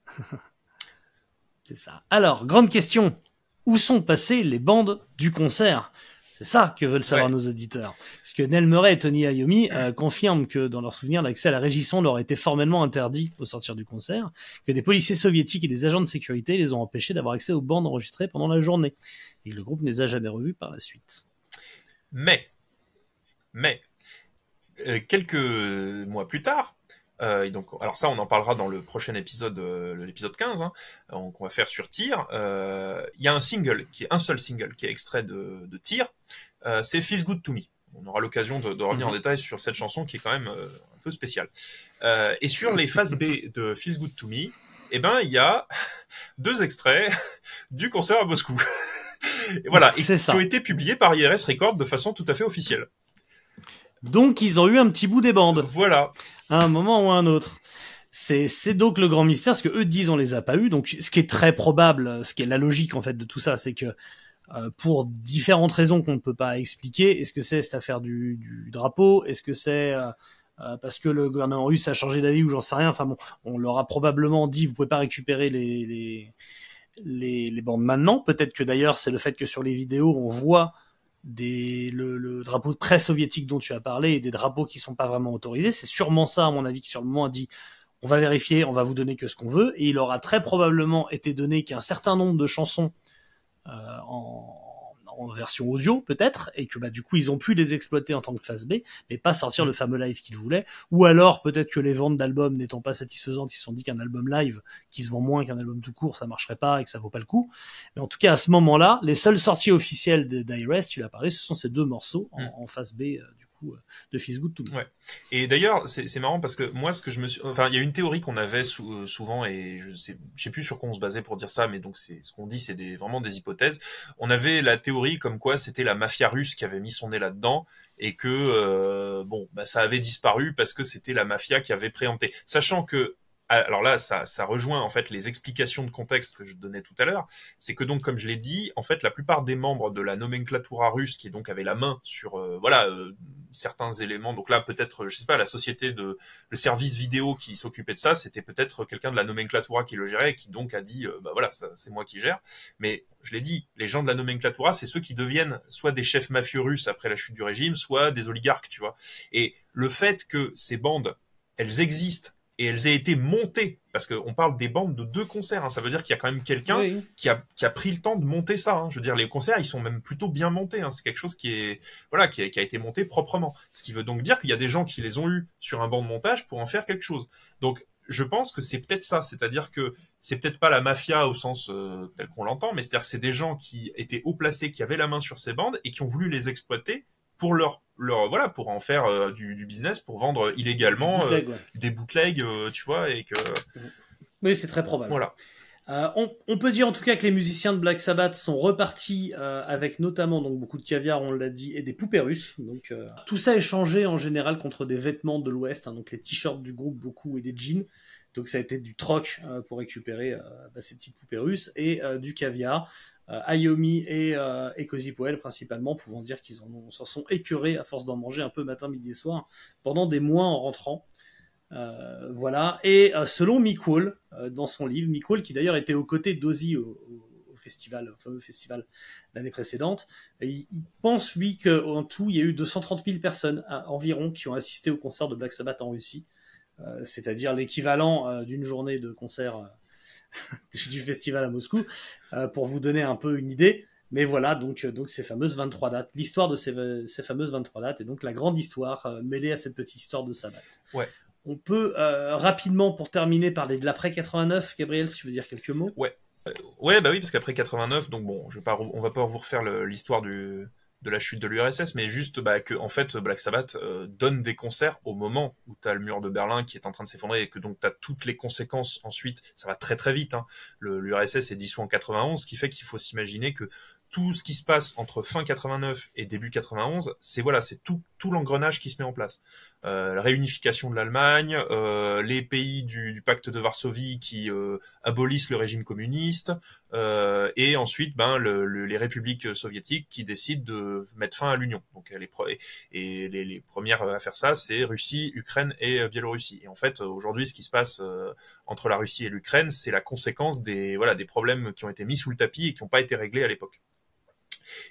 C'est ça. Alors, grande question. Où sont passées les bandes du concert? C'est ça que veulent savoir nos auditeurs. Parce que Nell Murray et Tony Iommi confirment que, dans leur souvenir, l'accès à la régie son leur a été formellement interdit au sortir du concert, que des policiers soviétiques et des agents de sécurité les ont empêchés d'avoir accès aux bandes enregistrées pendant la journée, et que le groupe ne les a jamais revues par la suite. Mais quelques mois plus tard, et donc, alors ça, on en parlera dans le prochain épisode, l'épisode 15, qu'on va faire sur Tyr. Il y a un seul single qui est extrait de Tyr. C'est Feels Good to Me. On aura l'occasion de revenir en détail sur cette chanson qui est quand même un peu spéciale. Et sur les phases B de Feels Good to Me, eh ben, il y a 2 extraits du concert à Moscou. Et voilà, et qui ont été publiés par IRS Records de façon tout à fait officielle. Donc, ils ont eu un petit bout des bandes. Voilà. À un moment ou à un autre. C'est donc le grand mystère, parce que eux disent on les a pas eu. Donc, ce qui est très probable, ce qui est la logique, en fait, de tout ça, c'est que, pour différentes raisons qu'on ne peut pas expliquer, est-ce que c'est cette affaire du drapeau? Est-ce que c'est, parce que le gouvernement russe a changé d'avis ou j'en sais rien? Enfin bon, on leur a probablement dit, vous pouvez pas récupérer les bandes maintenant. Peut-être que d'ailleurs, c'est le fait que sur les vidéos, on voit le drapeau pré-soviétique dont tu as parlé et des drapeaux qui sont pas vraiment autorisés. C'est sûrement ça, à mon avis, qui sur le moment a dit on va vérifier, on va vous donner que ce qu'on veut. Et il aura très probablement été donné qu'un certain nombre de chansons en version audio peut-être, et que du coup ils ont pu les exploiter en tant que phase B, mais pas sortir le fameux live qu'ils voulaient. Ou alors peut-être que les ventes d'albums n'étant pas satisfaisantes, ils se sont dit qu'un album live qui se vend moins qu'un album tout court, ça marcherait pas et que ça vaut pas le coup. Mais en tout cas à ce moment-là, les seules sorties officielles d'IRS, tu l'as parlé, ce sont ces 2 morceaux en phase B du coup de Feels Good to Me. Ouais. Et d'ailleurs c'est marrant parce que moi il y a une théorie qu'on avait souvent, et je sais plus sur quoi on se basait pour dire ça, mais donc c'est ce qu'on dit, c'est vraiment des hypothèses. On avait la théorie comme quoi c'était la mafia russe qui avait mis son nez là-dedans et que ça avait disparu parce que c'était la mafia qui avait préempté, sachant que alors là, ça rejoint en fait les explications de contexte que je donnais tout à l'heure. C'est que donc, comme je l'ai dit, en fait, la plupart des membres de la nomenclatura russe, qui donc avait la main sur certains éléments. Donc là, peut-être, je sais pas, la société le service vidéo qui s'occupait de ça, c'était peut-être quelqu'un de la nomenclatura qui le gérait et qui donc a dit, ça, c'est moi qui gère. Mais je l'ai dit, les gens de la nomenclatura, c'est ceux qui deviennent soit des chefs mafieux russes après la chute du régime, soit des oligarques, tu vois. Et le fait que ces bandes, elles existent et elles aient été montées, parce qu'on parle des bandes de 2 concerts, ça veut dire qu'il y a quand même quelqu'un qui a pris le temps de monter ça. Je veux dire, les concerts, ils sont même plutôt bien montés. C'est quelque chose qui a été monté proprement. Ce qui veut donc dire qu'il y a des gens qui les ont eus sur un banc de montage pour en faire quelque chose. Donc, je pense que c'est peut-être ça, c'est-à-dire que c'est peut-être pas la mafia au sens tel qu'on l'entend, mais c'est-à-dire que c'est des gens qui étaient haut placés, qui avaient la main sur ces bandes et qui ont voulu les exploiter pour voilà, pour en faire du business, pour vendre illégalement des bootlegs, tu vois, et que. Oui, c'est très probable. Voilà. On peut dire en tout cas que les musiciens de Black Sabbath sont repartis avec notamment donc beaucoup de caviar, on l'a dit, et des poupées russes. Donc tout ça est changé en général contre des vêtements de l'Ouest, hein, donc les t-shirts du groupe beaucoup et des jeans. Donc ça a été du troc pour récupérer ces petites poupées russes et du caviar. Ayomi et Cozy Powell principalement, pouvant dire qu'ils s'en sont écœurés à force d'en manger un peu matin, midi et soir pendant des mois en rentrant. Voilà. Et selon Mick Wall, dans son livre, Mick Wall qui d'ailleurs était aux côtés d'Ozzy au festival, au fameux festival l'année précédente, il pense lui qu'en tout il y a eu 230 000 personnes environ qui ont assisté au concert de Black Sabbath en Russie, c'est-à-dire l'équivalent d'une journée de concert du festival à Moscou, pour vous donner un peu une idée. Mais voilà, donc ces fameuses 23 dates, l'histoire de ces fameuses 23 dates, et donc la grande histoire mêlée à cette petite histoire de Sabbath. Ouais. On peut rapidement, pour terminer, parler de l'après 89. Gabriel, si tu veux dire quelques mots. Ouais. Ouais, bah oui, parce qu'après 89, donc bon, on va pas vous refaire l'histoire de la chute de l'URSS, mais juste que en fait Black Sabbath donne des concerts au moment où t'as le mur de Berlin qui est en train de s'effondrer et que donc t'as toutes les conséquences ensuite. Ça va très très vite. Hein. L'URSS est dissous en 91, ce qui fait qu'il faut s'imaginer que tout ce qui se passe entre fin 89 et début 91, c'est tout l'engrenage qui se met en place. La réunification de l'Allemagne, les pays du pacte de Varsovie qui abolissent le régime communiste, et ensuite les républiques soviétiques qui décident de mettre fin à l'Union. Donc les premières à faire ça, c'est Russie, Ukraine et Biélorussie. Et en fait, aujourd'hui, ce qui se passe entre la Russie et l'Ukraine, c'est la conséquence des problèmes qui ont été mis sous le tapis et qui n'ont pas été réglés à l'époque.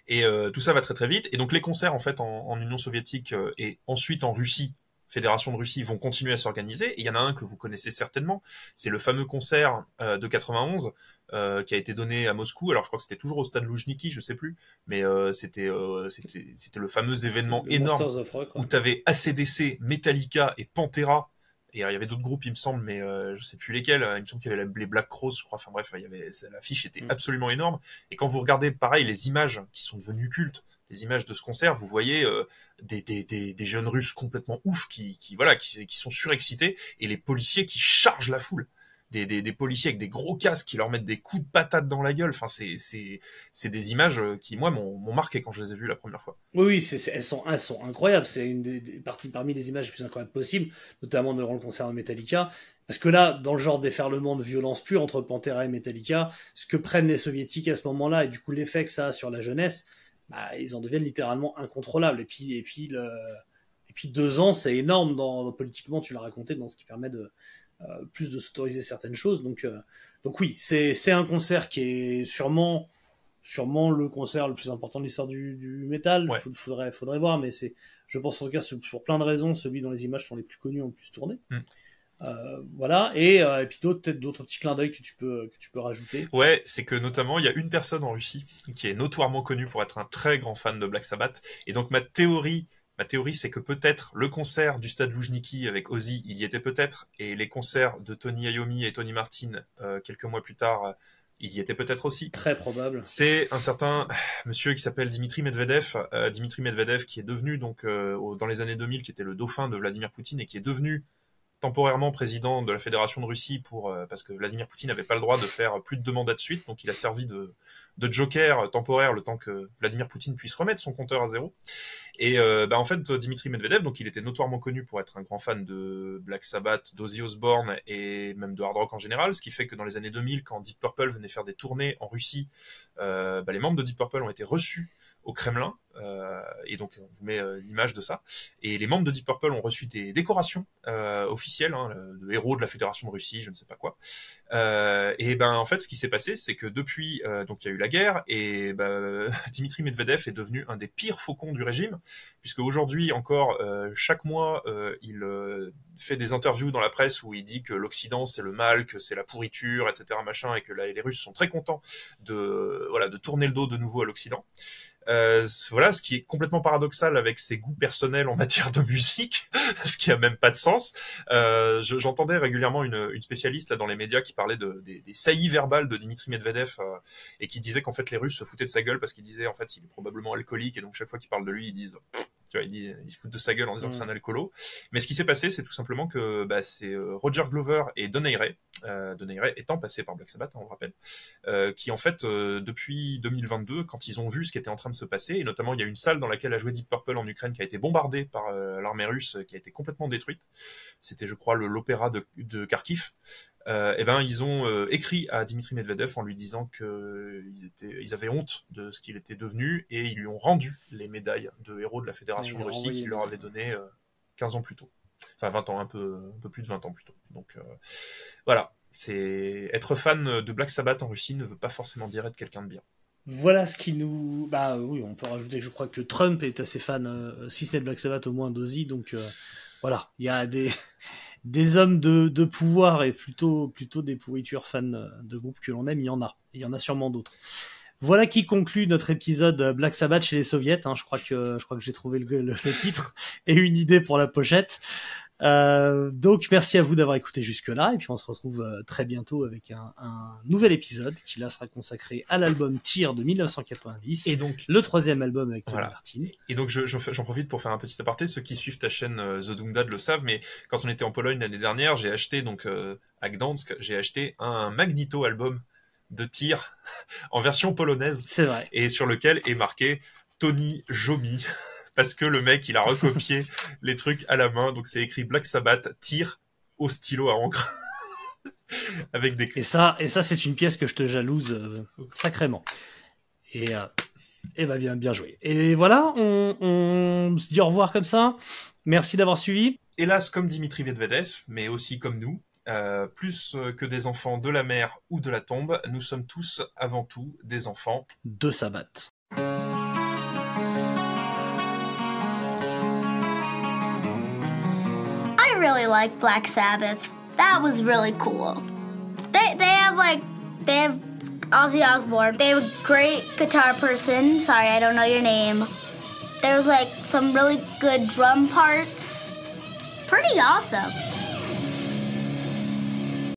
Et tout ça va très très vite. Et donc les concerts en fait en Union soviétique et ensuite en Russie, Fédération de Russie, vont continuer à s'organiser. Et il y en a un que vous connaissez certainement, c'est le fameux concert de 91 qui a été donné à Moscou. Alors je crois que c'était toujours au stade Loujniki, je sais plus, mais c'était le fameux événement énorme où tu avais AC/DC, Metallica et Pantera. Et il y avait d'autres groupes, il me semble, mais je sais plus lesquels. Il me semble qu'il y avait les Black Crowes, je crois. Enfin bref, l'affiche était absolument énorme. Et quand vous regardez, pareil, les images qui sont devenues cultes, les images de ce concert, vous voyez des jeunes Russes complètement ouf qui sont surexcités et les policiers qui chargent la foule. Des policiers avec des gros casques qui leur mettent des coups de patate dans la gueule. Enfin, c'est des images qui, moi, m'ont marqué quand je les ai vues la première fois. Oui, elles sont incroyables. C'est une des parmi les images les plus incroyables possibles, notamment durant le concert de Metallica. Parce que là, dans le genre déferlement de violence pure entre Pantera et Metallica, ce que prennent les soviétiques à ce moment-là, et du coup l'effet que ça a sur la jeunesse, ils en deviennent littéralement incontrôlables. Et puis 2 ans, c'est énorme politiquement, tu l'as raconté, dans ce qui permet plus de s'autoriser certaines choses. Donc oui, c'est un concert qui est sûrement le concert le plus important de l'histoire du métal. Ouais. Faudrait voir, mais je pense en tout cas pour plein de raisons, celui dont les images sont les plus connues, en plus tournées. Voilà, et puis peut-être d'autres petits clins d'œil que tu peux rajouter. Ouais, c'est que notamment il y a une personne en Russie qui est notoirement connue pour être un très grand fan de Black Sabbath, et donc ma théorie, c'est que peut-être le concert du stade Loujniki avec Ozzy, il y était peut-être, et les concerts de Tony Iommi et Tony Martin quelques mois plus tard, il y était peut-être aussi. Très probable. C'est un certain monsieur qui s'appelle Dimitri Medvedev, qui est devenu donc dans les années 2000, qui était le dauphin de Vladimir Poutine et qui est devenu temporairement président de la Fédération de Russie parce que Vladimir Poutine n'avait pas le droit de faire plus de 2 mandats de suite, donc il a servi de joker temporaire le temps que Vladimir Poutine puisse remettre son compteur à zéro. Et en fait, Dimitri Medvedev, donc il était notoirement connu pour être un grand fan de Black Sabbath, d'Ozzy Osbourne et même de hard rock en général, ce qui fait que dans les années 2000, quand Deep Purple venait faire des tournées en Russie, les membres de Deep Purple ont été reçus au Kremlin, et donc on vous met l'image de ça. Et les membres de Deep Purple ont reçu des décorations officielles, de héros de la Fédération de Russie, je ne sais pas quoi. Et en fait, ce qui s'est passé, c'est que depuis, donc il y a eu la guerre, et Dimitri Medvedev est devenu un des pires faucons du régime, puisque aujourd'hui encore, chaque mois, il fait des interviews dans la presse où il dit que l'Occident c'est le mal, que c'est la pourriture, etc., machin, et que les Russes sont très contents de tourner le dos de nouveau à l'Occident. Voilà, ce qui est complètement paradoxal avec ses goûts personnels en matière de musique, ce qui a même pas de sens. J'entendais régulièrement une spécialiste là dans les médias qui parlait des saillies verbales de Dimitri Medvedev et qui disait qu'en fait les Russes se foutaient de sa gueule parce qu'il disait en fait il est probablement alcoolique et donc chaque fois qu'ils parlent de lui ils disent tu vois, il se fout de sa gueule en disant que c'est un alcoolo. Mais ce qui s'est passé, c'est tout simplement que c'est Roger Glover et Don Airey étant passé par Black Sabbath, on le rappelle, qui en fait, depuis 2022, quand ils ont vu ce qui était en train de se passer, et notamment il y a une salle dans laquelle a joué Deep Purple en Ukraine qui a été bombardée par l'armée russe, qui a été complètement détruite. C'était, je crois, l'opéra de Kharkiv. Et ben ils ont écrit à Dimitri Medvedev en lui disant que ils avaient honte de ce qu'il était devenu et ils lui ont rendu les médailles de héros de la Fédération de Russie qu'il leur avait donné 15 ans plus tôt. Enfin 20 ans, un peu plus de 20 ans plus tôt. Donc voilà, c'est être fan de Black Sabbath en Russie ne veut pas forcément dire être quelqu'un de bien. Voilà ce qui nous... Bah oui, on peut rajouter que je crois que Trump est assez fan, si c'est de Black Sabbath au moins d'Ozzy, donc voilà, il y a des hommes de pouvoir et plutôt des pourritures fans de groupes que l'on aime, il y en a sûrement d'autres. Voilà qui conclut notre épisode Black Sabbath chez les soviets, hein. Je crois que j'ai trouvé le titre et une idée pour la pochette. Donc merci à vous d'avoir écouté jusque-là et puis on se retrouve très bientôt avec un nouvel épisode qui là sera consacré à l'album Tear de 1990 et donc le 3e album avec Tony Martin. Et donc j'en profite pour faire un petit aparté, ceux qui suivent ta chaîne The Doom Dad le savent, mais quand on était en Pologne l'année dernière, j'ai acheté donc à Gdansk, j'ai acheté un Magneto album de Tear en version polonaise. C'est vrai. Et sur lequel est marqué Tony Jomi. Parce que le mec, il a recopié les trucs à la main. Donc, c'est écrit Black Sabbath, Tear au stylo à encre. Avec des... Et ça, c'est une pièce que je te jalouse sacrément. Et bah bien joué. Et voilà, on se dit au revoir comme ça. Merci d'avoir suivi. Hélas, comme Dimitri Medvedev, mais aussi comme nous, plus que des enfants de la mer ou de la tombe, nous sommes tous avant tout des enfants de Sabbath. I really like Black Sabbath. That was really cool. They have Ozzy Osbourne. They have a great guitar person. Sorry, I don't know your name. There's some really good drum parts. Pretty awesome.